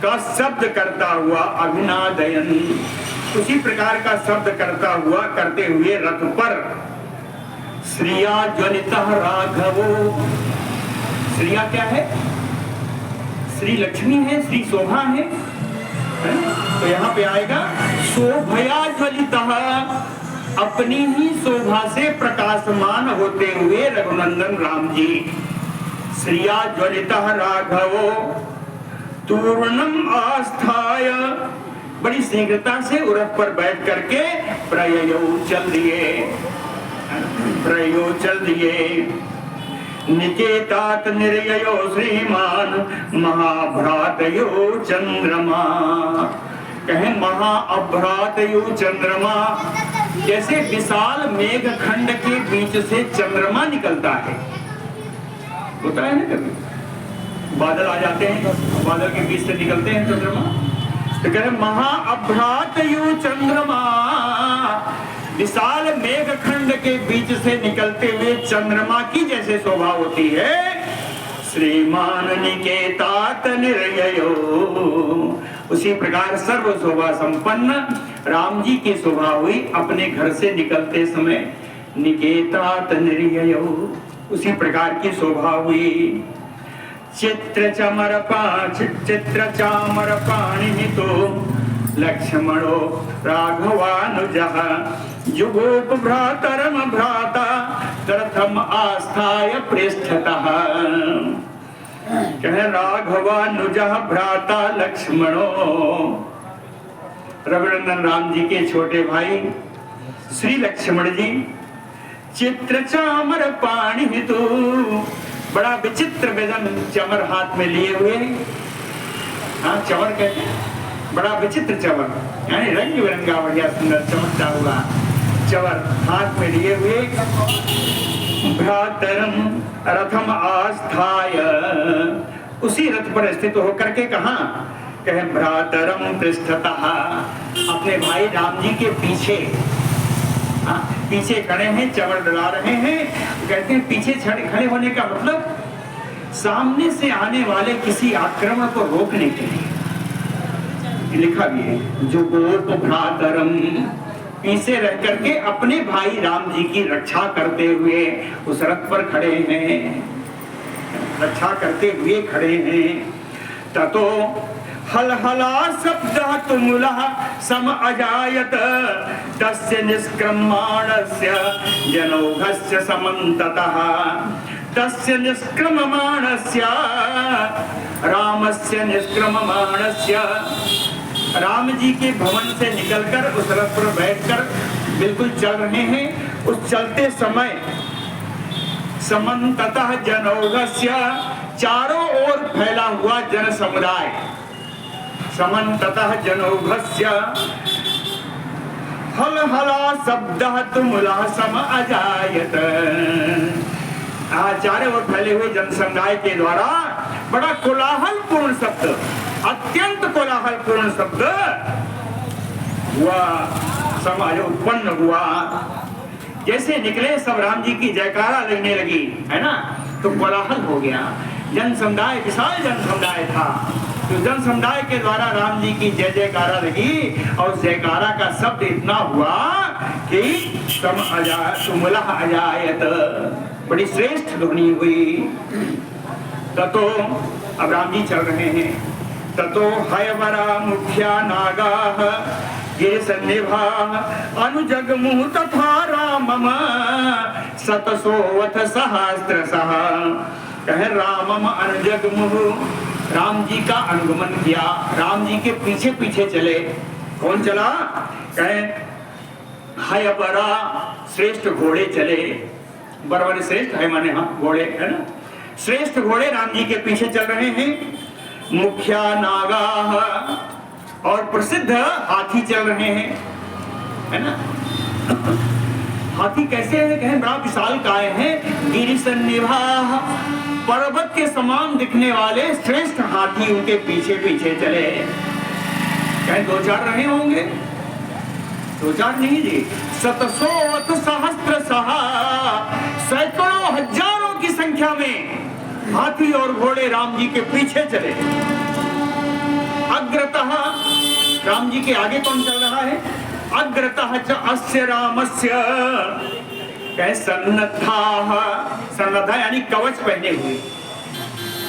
का शब्द करता हुआ अभिनादयन, उसी प्रकार का शब्द करते हुए रथ पर श्रिया ज्वलितः राघवो। श्रिया क्या है? श्री लक्ष्मी है, श्री शोभा है, तो यहाँ पे आएगा शोभया ज्वलितः, अपनी ही शोभा से प्रकाशमान होते हुए रघुनंदन राम जी। श्रिया ज्वलितः राघवो तूर्णम आस्थाय, बड़ी शीघ्रता से उरथ पर बैठ करके प्रययो चल दिए। निकेतात निर्ययो श्रीमान महाभ्रातयो चंद्रमा, कहे महाअभ्रातयो चंद्रमा, जैसे विशाल मेघ खंड के बीच से चंद्रमा निकलता है, होता है ना, कभी बादल आ जाते हैं, बादल के बीच से निकलते हैं चंद्रमा, तो कह रहे महाअभ्रातयो चंद्रमा, विशाल मेघ खंड के बीच से निकलते हुए चंद्रमा की जैसे शोभा होती है। श्रीमान निकेतात निर्ययो, उसी प्रकार सर्व शोभा संपन्न राम जी की शोभा हुई अपने घर से निकलते समय। निकेतात निर्ययो, उसी प्रकार की शोभा हुई। चित्र चामर पाणिनितो लक्ष्मणो राघवानुजः जुगोप भ्रातरम भ्राता रथम आस्थाय पृष्ठतः। कहे राघवानुजः भ्राता लक्ष्मणो, रघुनंदन राम जी के छोटे भाई श्री लक्ष्मण जी। चित्र चामर पाणिनितो, बड़ा विचित्र व्यजन चमर हाथ में लिए हुए, हाँ चमर कहते हैं, बड़ा विचित्र चमर यानी रंग बिरंगा बढ़िया सुंदर चमकता हुआ चवर हाथ में लिए हुए। भ्रातरम रथम आस्थाय, उसी रथ पर स्थित होकर के कहा, कहे भ्रातरम पृष्ठतः, अपने भाई राम जी के पीछे, पीछे खड़े हैं, चवर डला रहे हैं। कहते हैं पीछे खड़े होने का मतलब सामने से आने वाले किसी आक्रमण को रोकने के लिए, लिखा भी है जो गोप भ्रातरम, पीछे रह करके अपने भाई राम जी की रक्षा करते हुए उस रथ पर खड़े हैं, रक्षा करते हुए खड़े हैं। ततो हलहला शब्दः तुमुलः सम अजायत तस्य निष्क्रममाणस्य जनौघस्य समन्ततः। तस्य निष्क्रममाणस्य रामस्य निष्क्रममाणस्य, राम जी के भवन से निकलकर उस रथ पर बैठकर बिल्कुल चल रहे हैं। उस चलते समय समन्ततः जनौघस्य, चारों ओर फैला हुआ जन समुदाय, समन्ततः जनौघस्य हलहला शब्दः तुमुलः सम अजायत। चारों ओर फैले हुए जन समुदाय के द्वारा बड़ा कोलाहल पूर्ण शब्द, अत्यंत कोलाहल पूर्ण शब्द हुआ, समाज उत्पन्न हुआ। जैसे निकले सब राम जी की जयकारा लगने लगी, है ना, तो कोलाहल हो गया। जन समुदाय, विशाल जन समुदाय था, तो जन समुदाय के द्वारा राम जी की जय जयकारा लगी और जयकारा का शब्द इतना हुआ कि तुमुलः अजायत, बड़ी श्रेष्ठ ध्वनि हुई। ततो, अब राम जी चल रहे हैं, ततो हयवरा मुख्या नागाः गिरिसन्निभा अनुजग्मुः तथा रामम सतसोऽथ सहस्रशः। कहे रामम अनुजग्मुः, राम जी का अनुगमन किया, राम जी के पीछे पीछे चले। कौन चला? कहे हयवरा, श्रेष्ठ घोड़े चले। बराबर श्रेष्ठ है माने हाँ घोड़े है ना, श्रेष्ठ घोड़े राम जी के पीछे चल रहे हैं। मुख्या नागाः, और प्रसिद्ध हाथी चल रहे हैं, है ना। हाथी कैसे है? कहें बड़ा विशाल काय है। गिरिसन्निभाः, पर्वत के समान दिखने वाले श्रेष्ठ हाथी उनके पीछे पीछे चले। कहें 2-4 रहे होंगे? 2-4 नहीं जी, सतसोऽथ सहस्रशः, सैकड़ों हजारों की संख्या में हाथी और घोड़े राम जी के पीछे चले। अग्रतः, राम जी के आगे कौन चल रहा है? अग्रतः च अस्य रामस्य, कहे सन्नद्धाः, सन्नद्धा यानी कवच पहने हुए,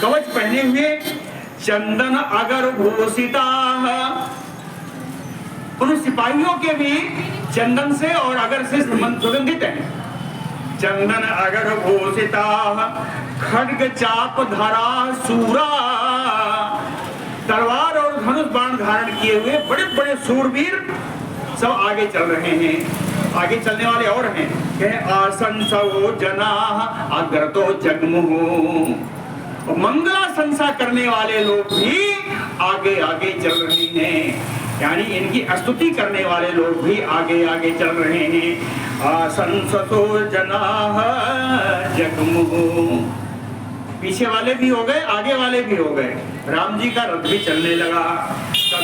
कवच पहने हुए, चंदन अगर भूषिताः, उन सिपाहियों के भी चंदन से और अगर से सुगंधित हैं। चंदन अगर भूषिताः खड्ग चाप धरा सूरा, तलवार और धनुष बाण धारण किए हुए बड़े बड़े सूरवीर सब आगे चल रहे हैं। आगे चलने वाले और हैं, कहे आसंसो जनाः अग्रतो जग्मुः, मंगला संसा करने वाले लोग भी आगे आगे चल रहे हैं, यानी इनकी स्तुति करने वाले लोग भी आगे आगे चल रहे हैं। आसंसतो जनाः जग्मुः, पीछे वाले भी हो गए, आगे वाले भी हो गए, राम जी का रथ भी चलने लगा।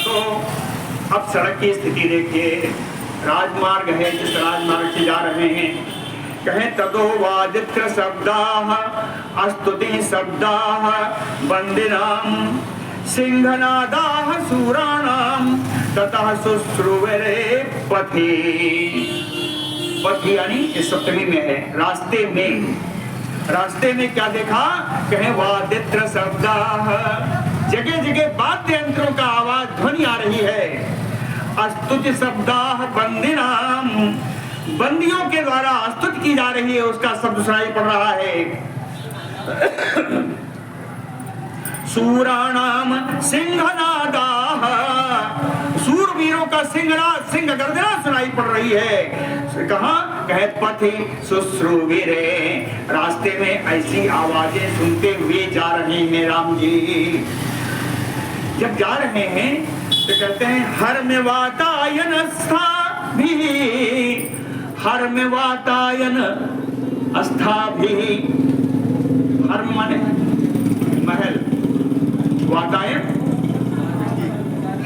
तो अब सड़क की स्थिति देखिए, राजमार्ग है, जिस राजमार्ग से जा रहे हैं। कहें ततो वादित्र शब्दाः स्तुति शब्दाः वंदिनां सिंहनादाः सूराणां ततः शुश्रुवरे पथि। पथि यानी इस सप्तमी में है, रास्ते में। रास्ते में क्या देखा? कहें वादित्र शब्दाः, जगह जगह वाद्य यंत्रों का आवाज ध्वनि आ रही है। स्तुति शब्दाः बंदिनां, बंदियों के द्वारा स्तुति की जा रही है, उसका शब्द सुनाई पड़ रहा है। सूराणाम सिंहनादाः, सूरवीरों का सिंहनाद, सिंह गर्जना सुनाई पड़ रही है। कहा? कहे पथि शुश्रुविरे, रास्ते में ऐसी आवाजें सुनते हुए जा रहे हैं राम जी। जब जा रहे हैं तो कहते हैं हर में वातायन स्था भी, हर में वातायन अस्था भी। हर माने महल, वातायन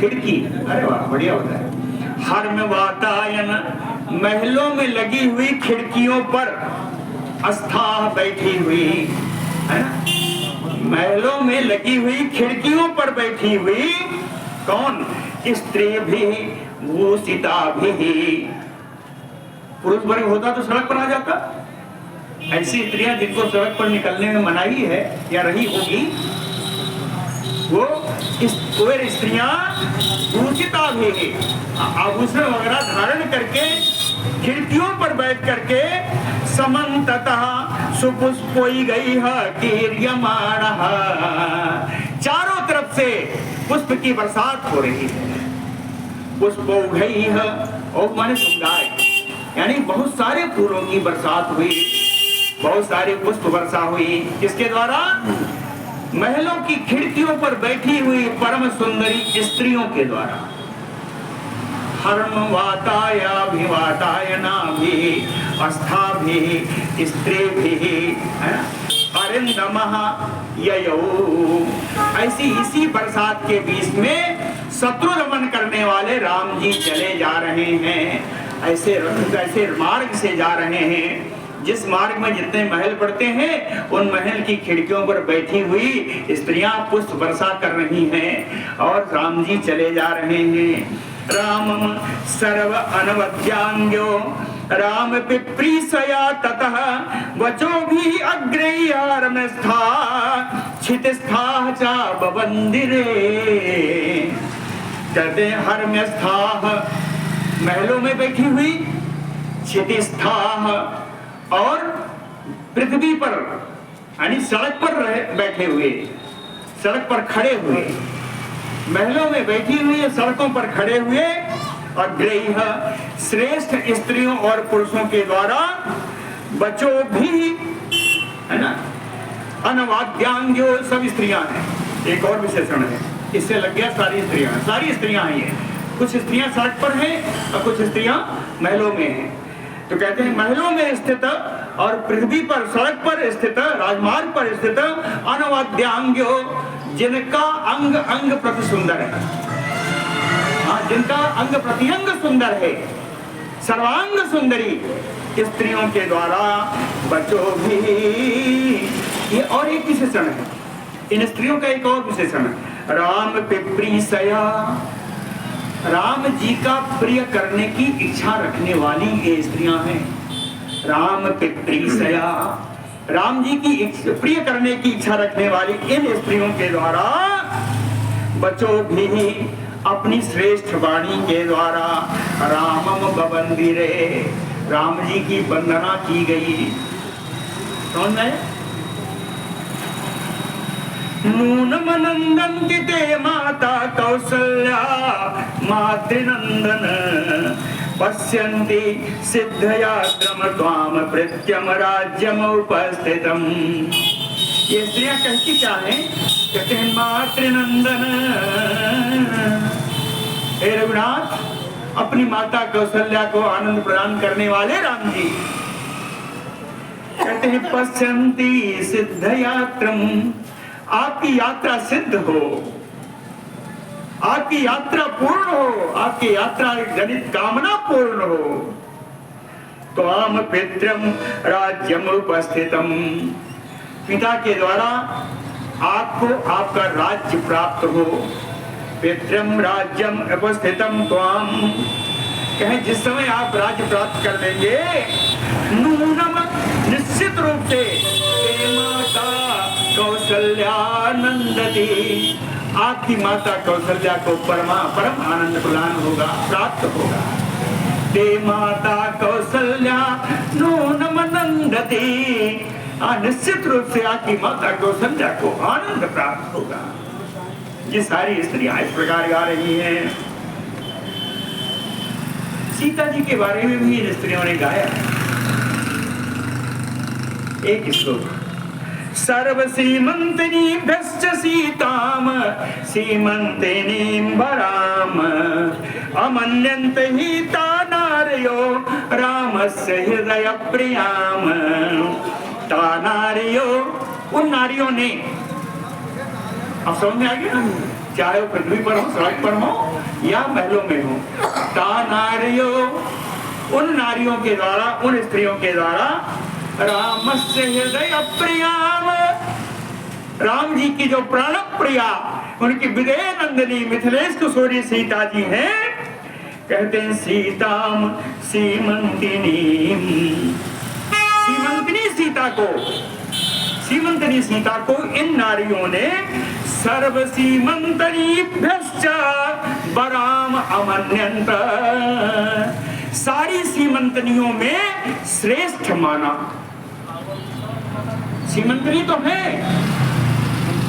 खिड़की, अरे वाह बढ़िया होता है। हर में वातायन, महलों में लगी हुई खिड़कियों पर अस्था बैठी हुई है ना, महलों में लगी हुई खिड़कियों पर बैठी हुई कौन? स्त्री भी भूषिता भी। पुरुष वर्ग होता तो सड़क पर आ जाता, ऐसी स्त्रियां जिनको सड़क पर निकलने में मनाही है या रही होगी, वो स्त्रियां भूषिता भी, आभूषण वगैरह धारण करके खिड़कियों पर बैठ करके समन्ततः सुपुष्पोई गई है कीर्यमाणः, चारों तरफ से पुष्प की बरसात हो रही है। पुष्पो गई है, और माने सुगंधाए, यानी बहुत सारे फूलों की बरसात हुई, बहुत सारे पुष्प वर्षा हुई। किसके द्वारा? महलों की खिड़कियों पर बैठी हुई परम सुंदरी स्त्रियों के द्वारा। हर्म वातायाभिवातायना भी अस्था भी स्त्री भी अरिंदमः ययौ। ऐसी इसी बरसात के बीच में शत्रु दमन करने वाले राम जी चले जा रहे हैं। ऐसे मार्ग से जा रहे हैं जिस मार्ग में जितने महल पड़ते हैं उन महल की खिड़कियों पर बैठी हुई स्त्रियां पुष्प वर्षा कर रही हैं और राम जी चले जा रहे हैं। रामम सर्व अनवद्यांग्यो राम पिप्रीसया ततः वचो भी अग्रयारमस्था क्षितिस्था च बवंदिरे। कहते हैं हरम्यस्था महलों में बैठी हुई, क्षितिस्था और पृथ्वी पर यानी सड़क पर बैठे हुए, सड़क पर खड़े हुए, महलों में बैठी हुई है, सड़कों पर खड़े हुए, और ग्रह श्रेष्ठ स्त्रियों और पुरुषों के द्वारा बच्चों भी है ना, अनवाद्यांग्यो सब स्त्रियां हैं। एक और विशेषण है, इससे लग गया सारी स्त्रियां हैं ये। कुछ स्त्रियां सड़क पर हैं और कुछ स्त्रियां महलों में हैं। तो कहते हैं महलों में स्थित और पृथ्वी पर सड़क पर स्थित, राजमार्ग पर स्थित अनवाद्यांग्यो, जिनका अंग अंग प्रति सुंदर है, जिनका अंग प्रत्यंग सुंदर है, सर्वांग सुंदरी स्त्रियों के द्वारा बच्चों भी। ये और एक विशेषण है, इन स्त्रियों का एक और विशेषण है, राम पिप्रीसया, राम जी का प्रिय करने की इच्छा रखने वाली ये स्त्रियां हैं। राम पिप्रीसया, राम जी की प्रिय करने की इच्छा रखने वाली इन स्त्रियों के द्वारा बच्चों भी अपनी श्रेष्ठ वाणी के द्वारा रामम बवंदिरे, राम जी की वंदना की गई। समझ में? नूनम नंदन ते माता कौसल्या मातृनंदन पश्यन्ति सिद्धयात्रम त्वाम प्रत्यम राज्यम उपस्थितम। ये स्त्रियां कहती क्या है? कहते हैं मातृनंदन, हे रघुनाथ, अपनी माता कौशल्या को आनंद प्रदान करने वाले राम जी। कहते हैं पश्यन्ति सिद्धयात्रम, आपकी यात्रा सिद्ध हो, आपकी यात्रा पूर्ण हो, आपकी यात्रा जनित कामना पूर्ण हो। त्वाम पितरम राज्यम उपस्थितम, पिता के द्वारा आपको आपका राज्य प्राप्त हो। पितरम राज्यम उपस्थितम त्वाम, कहें जिस समय आप राज्य प्राप्त कर लेंगे, नूनम निश्चित रूप से माता कौशल्या नंदती, आपकी माता कौशल्या को परम आनंद प्रदान होगा, प्राप्त होगा। ते माता कौशल्या नूनम नंदती, निश्चित रूप से आपकी माता कौशल्या को आनंद प्राप्त होगा। ये सारी स्त्रियां इस प्रकार गा रही हैं। सीता जी के बारे में भी इन स्त्रियों ने गाया एक श्लोक, सर्वसीमंतिनीभ्यश्च सीताम सीमंतिनीं वराम अमन्यन्त हिता नार्यो रामस्य हृदय प्रियाम। ता नार्यो, उन नारियों ने, अब समझ में आ गया, चाहे वो पृथ्वी पर हो, सड़क पर हो या महलों में हो, ता नारियो, उन नारियों के द्वारा, उन स्त्रियों के द्वारा रामस्य हृदय प्रियाम, राम जी की जो प्राण प्रिया, उनकी विदेह नंदिनी मिथिलेश किशोरी सीता जी हैं। कहते हैं सीताम सीमंतिनी, सीमंतिनी सीता को इन नारियों ने सर्व सीमंतनीभ्यश्च वराम अमन्यन्त, सारी सीमंतनियों में श्रेष्ठ माना। सीमंतनी तो है,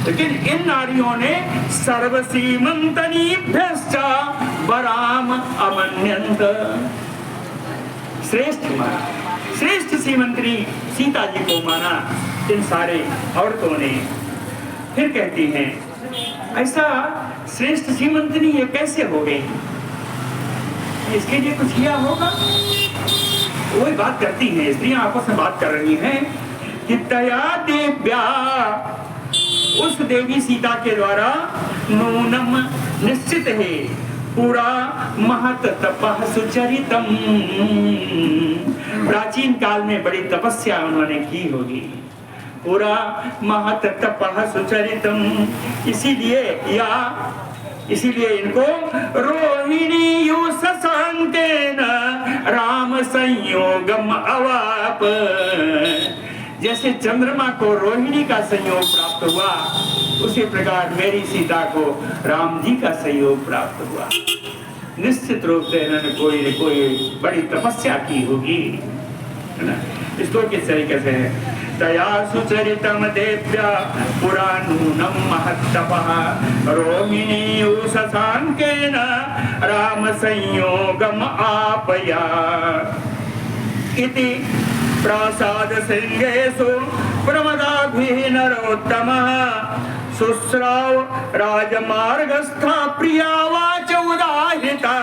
लेकिन इन नारियों ने सर्व सीमंतनीभ्यश्च वराम अमन्यन्त, श्रेष्ठ माना, श्रेष्ठ सीमंतनी सीता जी को माना इन सारे औरतों ने। फिर कहती हैं, ऐसा श्रेष्ठ सीमंतनी ये कैसे हो गई? इसके लिए कुछ किया होगा। वही बात करती हैं, स्त्रियां आपस में बात कर रही हैं कि तया देव्या, उस देवी सीता के द्वारा नूनम निश्चित है, पूरा महत तपः सुचरितम, प्राचीन काल में बड़ी तपस्या उन्होंने की होगी। पूरा महत तपः सुचरितम, इसीलिए इनको रोहिणी यू शशांकेन राम संयोगम अवाप। जैसे चंद्रमा को रोहिणी का संयोग प्राप्त हुआ, उसी प्रकार मेरी सीता को राम जी का संयोग प्राप्त हुआ। निश्चित रूप से इन्होंने कोई कोई बड़ी तपस्या की होगी, है ना। इसको किस तरीके से है, तया सुचरितम देव्या पुराणूनम महत्तपः रोहिणी शशांकेन राम संयोगम आपया इति प्रासाद सिंहेषु प्रमदाभिः नरोत्तमः शुश्राव राजमार्गस्था प्रिया वाच उदाहृता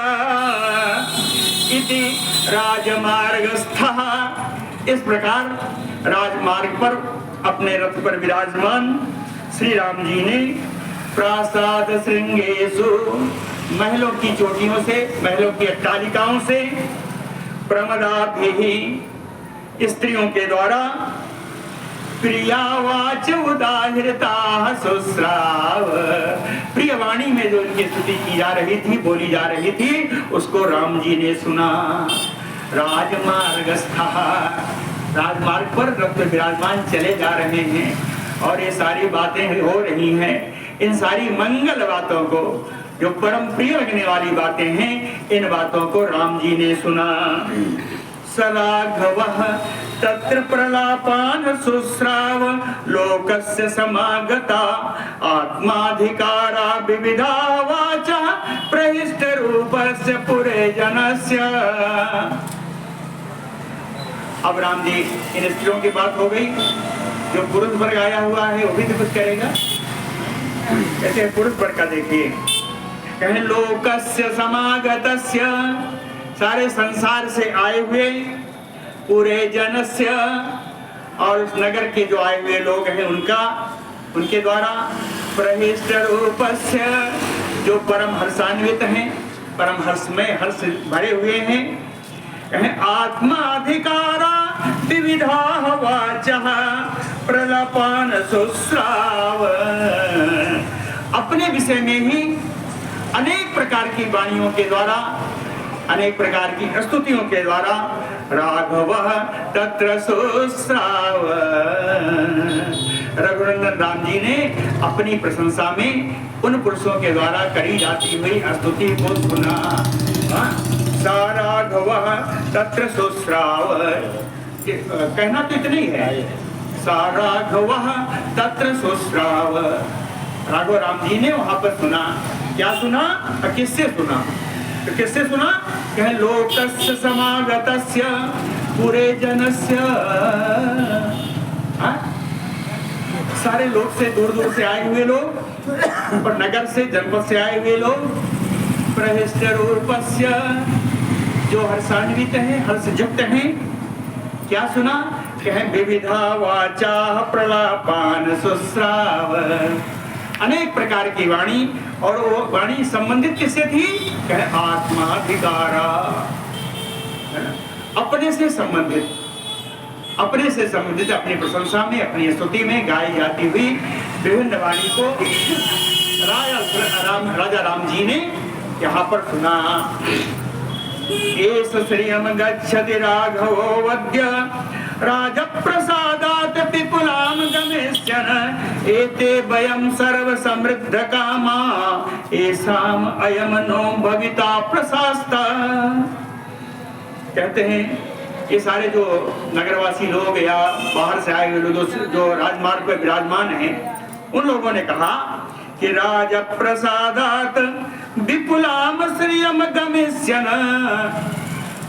इति राजमार्गस्थः। इस प्रकार राजमार्ग पर अपने रथ पर विराजमान श्री राम जी ने प्रासाद श्रृंगेषु, महलों की चोटियों से, महलों की अट्टालिकाओं से, प्रमदाभिः, स्त्रियों के द्वारा, प्रियावाच उदाहृता शुश्राव, प्रियवाणी में जो उनकी स्तुति की जा रही थी, बोली जा रही थी, उसको राम जी ने सुना। राजमार्गस्था, राजमार्ग पर रथ पे विराजमान चले जा रहे हैं और ये सारी बातें हो रही हैं। इन सारी मंगल बातों को, जो परम प्रिय लगने वाली बातें हैं, इन बातों को राम जी ने सुना। सराघवः तत्र प्रलापान शुश्राव लोकस्य समागता आत्माधिकारा विविधा वाचा प्रहिष्ट रूपस्य पुरे जनस्य। अब राम जी, इन स्त्रियों की बात हो गई, जो पुरुष वर्ग आया हुआ है वो भी तो कुछ करेगा। ऐसे पुरुष वर्ग का देखिए, कहें लोकस्य समागतस्य, सारे संसार से आए हुए, पूरे जनस्य, और उस नगर के जो आए हुए लोग हैं उनका, उनके द्वारा, प्रहिष्ट रूपस्य, जो परम हर्षान्वित हैं, परम हर्ष में हर्ष भरे हुए हैं, आत्माधिकारा विविधा वाचः प्रलापान शुश्राव, अपने विषय में ही अनेक प्रकार की वाणियों के द्वारा, अनेक प्रकार की स्तुतियों के द्वारा राघवः तत्र शुश्राव, रघुनंदन राम जी ने अपनी प्रशंसा में उन पुरुषों के द्वारा करी जाती हुई स्तुति को सुना। राघवः तत्र शुश्राव, कहना तो इतना ही है, राघवः तत्र शुश्राव, राघव राम जी ने वहां पर सुना। क्या सुना, किससे सुना, तो किससे सुना, कह लोकस्य समागतस्य पूरे जनस्य, सारे लोग से, दूर दूर से आए हुए लोग और नगर से, जनपद से आए हुए लोग, प्रहिष्ट रूपस्य, जो हर्षान्वित हैं, हर्षयुक्त हैं। क्या सुना, कह विविधा वाचा प्रलापान शुश्राव, अनेक प्रकार की वाणी, और वो वाणी संबंधित किससे थी, कह आत्माधिकारा, अपने से संबंधित, अपने से संबंधित, अपनी प्रशंसा में, अपनी स्तुति में गाई जाती हुई विभिन्न वाणी को राजा राम जी ने यहाँ पर सुना। एष श्रियं गच्छति राघवो वद्य राजप्रसादात् पिपुलां गमिष्यन् एते वयं सर्व समृद्ध कामा येषाम् अयं नो भविता प्रशास्ता। कहते हैं ये सारे जो नगरवासी लोग या बाहर से आए हुए लोग जो राजमार्ग पर विराजमान हैं, उन लोगों ने कहा कि राज प्रसादात विपुलाम श्रियम गमिष्यन्,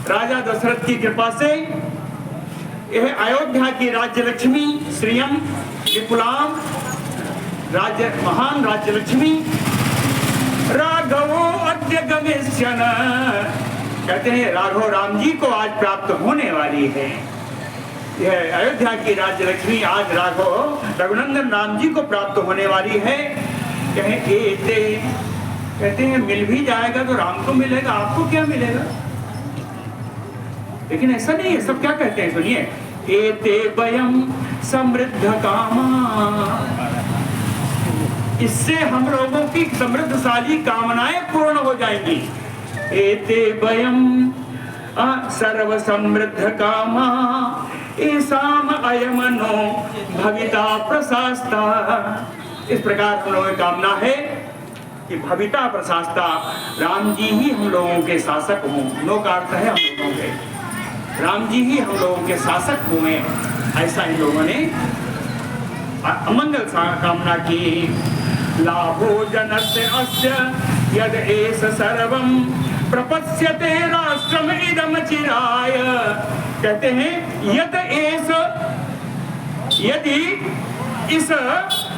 राजा दशरथ की कृपा से यह अयोध्या की राज्य लक्ष्मी, श्रियम विपुलाम, राज्य, महान राज्य लक्ष्मी, राघवो अद्य गमिष्यन्, कहते हैं राघव राम जी को आज प्राप्त होने वाली है। यह अयोध्या की राज्य लक्ष्मी आज राघव रघुनंदन राम जी को प्राप्त होने वाली है। कहते हैं मिल भी जाएगा तो राम को मिलेगा, आपको क्या मिलेगा। लेकिन ऐसा नहीं है, सब क्या कहते हैं सुनिए, एते वयं समृद्ध कामा, इससे हम लोगों की समृद्धशाली कामनाएं पूर्ण हो जाएंगी। एते वयं सर्व समृद्ध कामा ऐसाम अयमनो भविता प्रशास्ता। इस प्रकार हम लोगों की कामना है कि भविता प्रशास्ता, राम जी ही हम लोगों के शासक हों। नो का अर्थ है हम लोगों के, राम जी ही हम लोगों के शासक हुए, ऐसा इन लोगों ने अमंगल कामना की। लाभो जनस्य अस्य यद एष सर्वं प्रपत्स्यते राष्ट्रम इदम चिराय। कहते हैं यद एष, यदि इस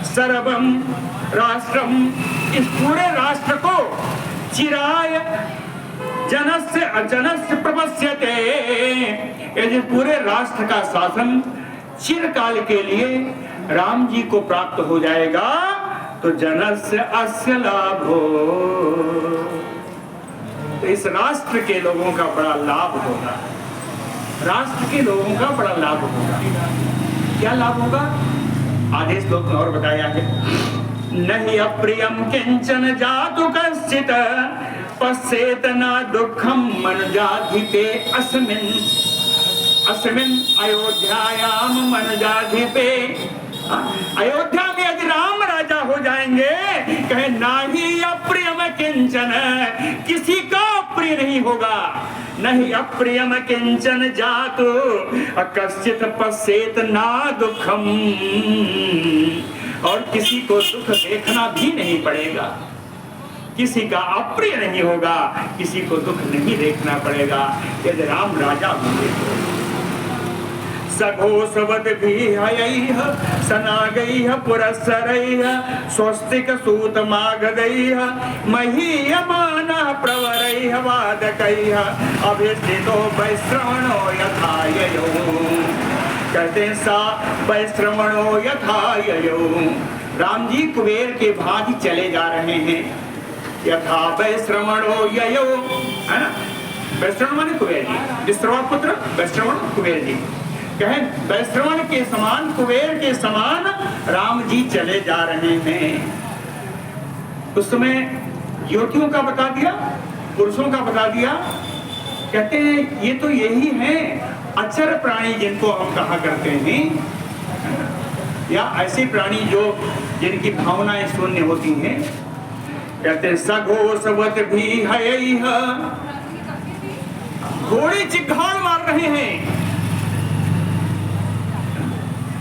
सर्वम राष्ट्रम, इस पूरे राष्ट्र को चिराय जनस्य अजनस्य प्रपत्स्यते, यदि पूरे राष्ट्र का शासन चिरकाल के लिए राम जी को प्राप्त हो जाएगा तो जनस्य अस्य लाभो, तो इस राष्ट्र के लोगों का बड़ा लाभ होगा, राष्ट्र के लोगों का बड़ा लाभ होगा। क्या लाभ होगा? आदेश लोक में और बताया है, नहीं अप्रियम किंचन जातु कश्चित पश्येत न दुखम मनुजाधिपे अस्मिन्, अस्मिन् अयोध्यायाम मनुजाधिपे। अयोध्या में यदि राम राजा हो जाएंगे, कहे नाही अप्रियम किंचन, किसी का अप्रिय नहीं होगा। नहीं अप्रियम किंचन जातु कश्चित पश्येत ना दुखम, और किसी को दुख देखना भी नहीं पड़ेगा, किसी का अप्रिय नहीं होगा, किसी को दुख नहीं देखना पड़ेगा यदि राम राजा होंगे तो। सघोषवद भी हयैः सनागैः पुरस्सरैः स्वस्तिक सूतमागधैः महीयमानः प्रवरैः वादकैः अभिष्टितो वैश्रवणो यथा ययो। कहते हैं सा वैश्रवणो यथा ययो। राम जी कुबेर के भांति चले जा रहे हैं, यथा वैश्रवणो ययो, है ना। वैश्रवण माने कुबेर जी, विश्रवण पुत्र वैश्रवण कुबेर जी। कहे वैश्रवण के समान, कुबेर के समान राम जी चले जा रहे हैं। उस समय युवतियों का बता दिया, पुरुषों का बता दिया। कहते हैं ये तो यही है अचर प्राणी जिनको हम कहा करते हैं, या ऐसे प्राणी जो जिनकी भावनाएं शून्य होती हैं। कहते हैं सघोषवत भी हयैः, घोड़े चिघाड़ मार रहे हैं।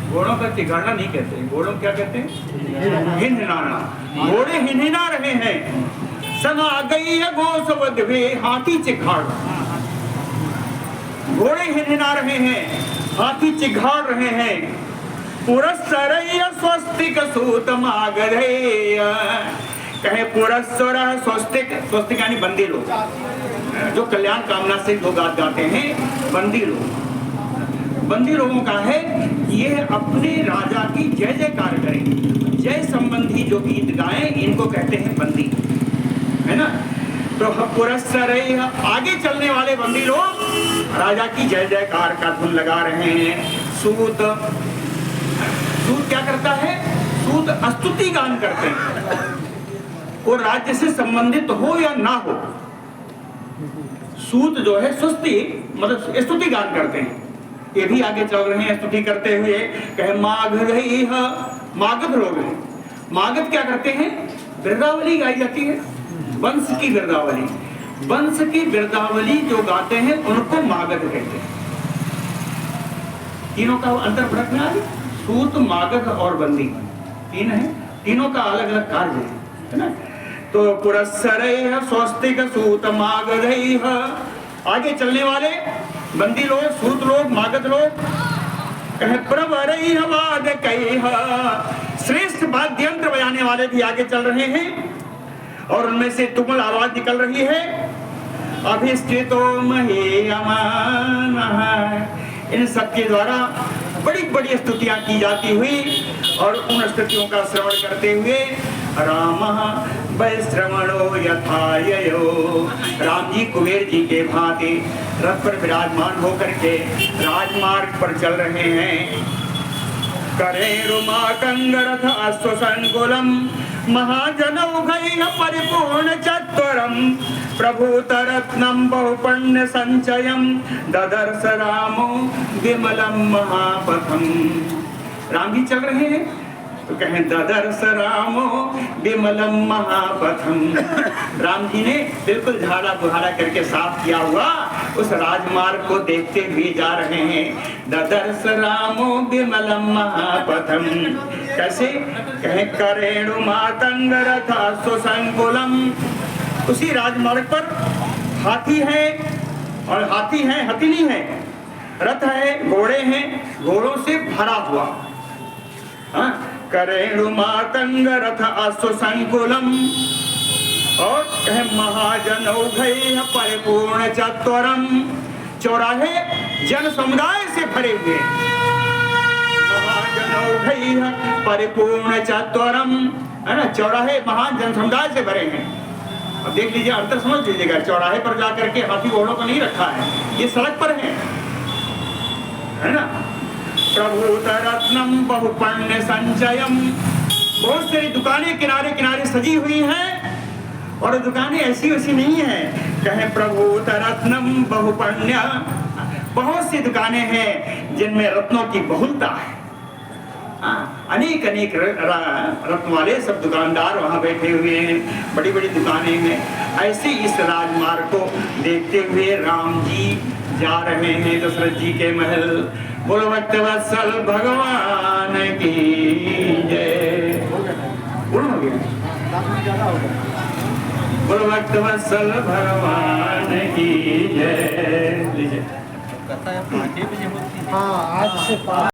घोड़ों का चिघाड़ना नहीं कहते, घोड़ों क्या कहते हैं? हिनहिनाना। घोड़े हिनहिना रहे हैं। सना गई है घोषवत भी, हाथी चिघाड़, घोड़े हिनहिना रहे हैं, हाथी चिघाड़ रहे हैं। पुरस्सरैः स्वस्तिक सूतमागधैः, कहे पुरस्सर स्वस्तिक, स्वस्तिक यानी बंदी लोग, जो कल्याण कामना से जो गात गाते हैं, बंदी लोग। बंदी लोगों का है ये अपने राजा की जय जयकार करें, जय संबंधी जो गीत गाएं, इनको कहते हैं बंदी, है ना। तो पुरस्सरैः, आगे चलने वाले बंदी लोग राजा की जय जयकार का धुन लगा रहे हैं। सूत, सूत क्या करता है? सूत स्तुति गान करते हैं, वो राज्य से संबंधित हो या ना हो। सूत जो है स्तुति, मतलब स्तुति गान करते हैं। ये भी आगे चल रहे हैं स्तुति करते हुए। कहे मागधैः, मागध लोग हैं। मागध क्या करते हैं? बिरदावली गाई जाती है, वंश की बिरदावली। वंश की बिरदावली जो गाते हैं उनको मागध कहते हैं। तीनों का अंतर फर्क में आ गया। सूत, मागध और बंदी तीन है, तीनों का अलग अलग कार्य है ना। तो पुरस्सरैः स्वस्तिक सूतमागधैः, आगे चलने वाले बंदी लोग, सूत लोग, मागध लोग। कहे प्रवरैः वादकैः, श्रेष्ठ वाद्य यंत्र बजाने वाले भी आगे चल रहे हैं और उनमें से तुमुल आवाज निकल रही है। अभिष्टितो महीयमानः, इन सबके द्वारा बड़ी बड़ी स्तुतियां की जाती हुई और उन स्तुतियों का श्रवण करते हुए रामः वैश्रवणो यथा ययो, राम जी कुबेर जी के भांति रथ पर विराजमान होकर के राजमार्ग पर चल रहे हैं। करे रुमा कंगरथ अश्वसंकुलम महाजनौघैः परिपूर्ण चत्वरं प्रभूतरत्नं बहुपुण्य संचयं ददर्श रामो विमलं महापथम। राम जी चल रहे हैं तो कहें ददर्श रामो विमलम महापथम। राम जी ने बिल्कुल झाड़ा बुहाड़ा करके साफ किया हुआ उस राजमार्ग को देखते हुए जा रहे हैं। ददर्श रामो विमलम महापथम। कैसे कहें करेणु मातंग रथा सुसंकुलम। उसी राजमार्ग पर हाथी है और हाथी है, हथिनी है, रथ है, घोड़े हैं, घोड़ों से भरा हुआ। करेणु मातंग रथ अश्व संकुलम। और कहे महाजनौघैः परिपूर्ण चत्वरम। चौराहे जन समुदाय से भरे हुए। महाजनौघैः परिपूर्ण चत्वरम, है ना, चौराहे महान जन समुदाय से भरे हैं। अब देख लीजिए, अंतर समझ लीजिएगा, चौराहे पर जाकर के हाथी घोड़ों को नहीं रखा है, ये सड़क पर है ना। प्रभूतरत्नम बहुपुण्य संचयम। बहुत सारी दुकानें किनारे किनारे सजी हुई हैं और दुकानें ऐसी वैसी नहीं है। कहें प्रभूतरत्नम बहुपुण्य, बहुत सी दुकानें हैं जिनमें रत्नों की बहुलता है। अनेक अनेक रत्न वाले सब दुकानदार वहां बैठे हुए हैं बड़ी बड़ी दुकानें में। ऐसे इस राजमार्ग को देखते हुए राम जी जा रहे हैं दशरथ जी के महल। बोलो भक्तवत्सल भगवान की जय। बोलो भक्तवत्सल भगवान की जय। लीजिए। हाँ, आज से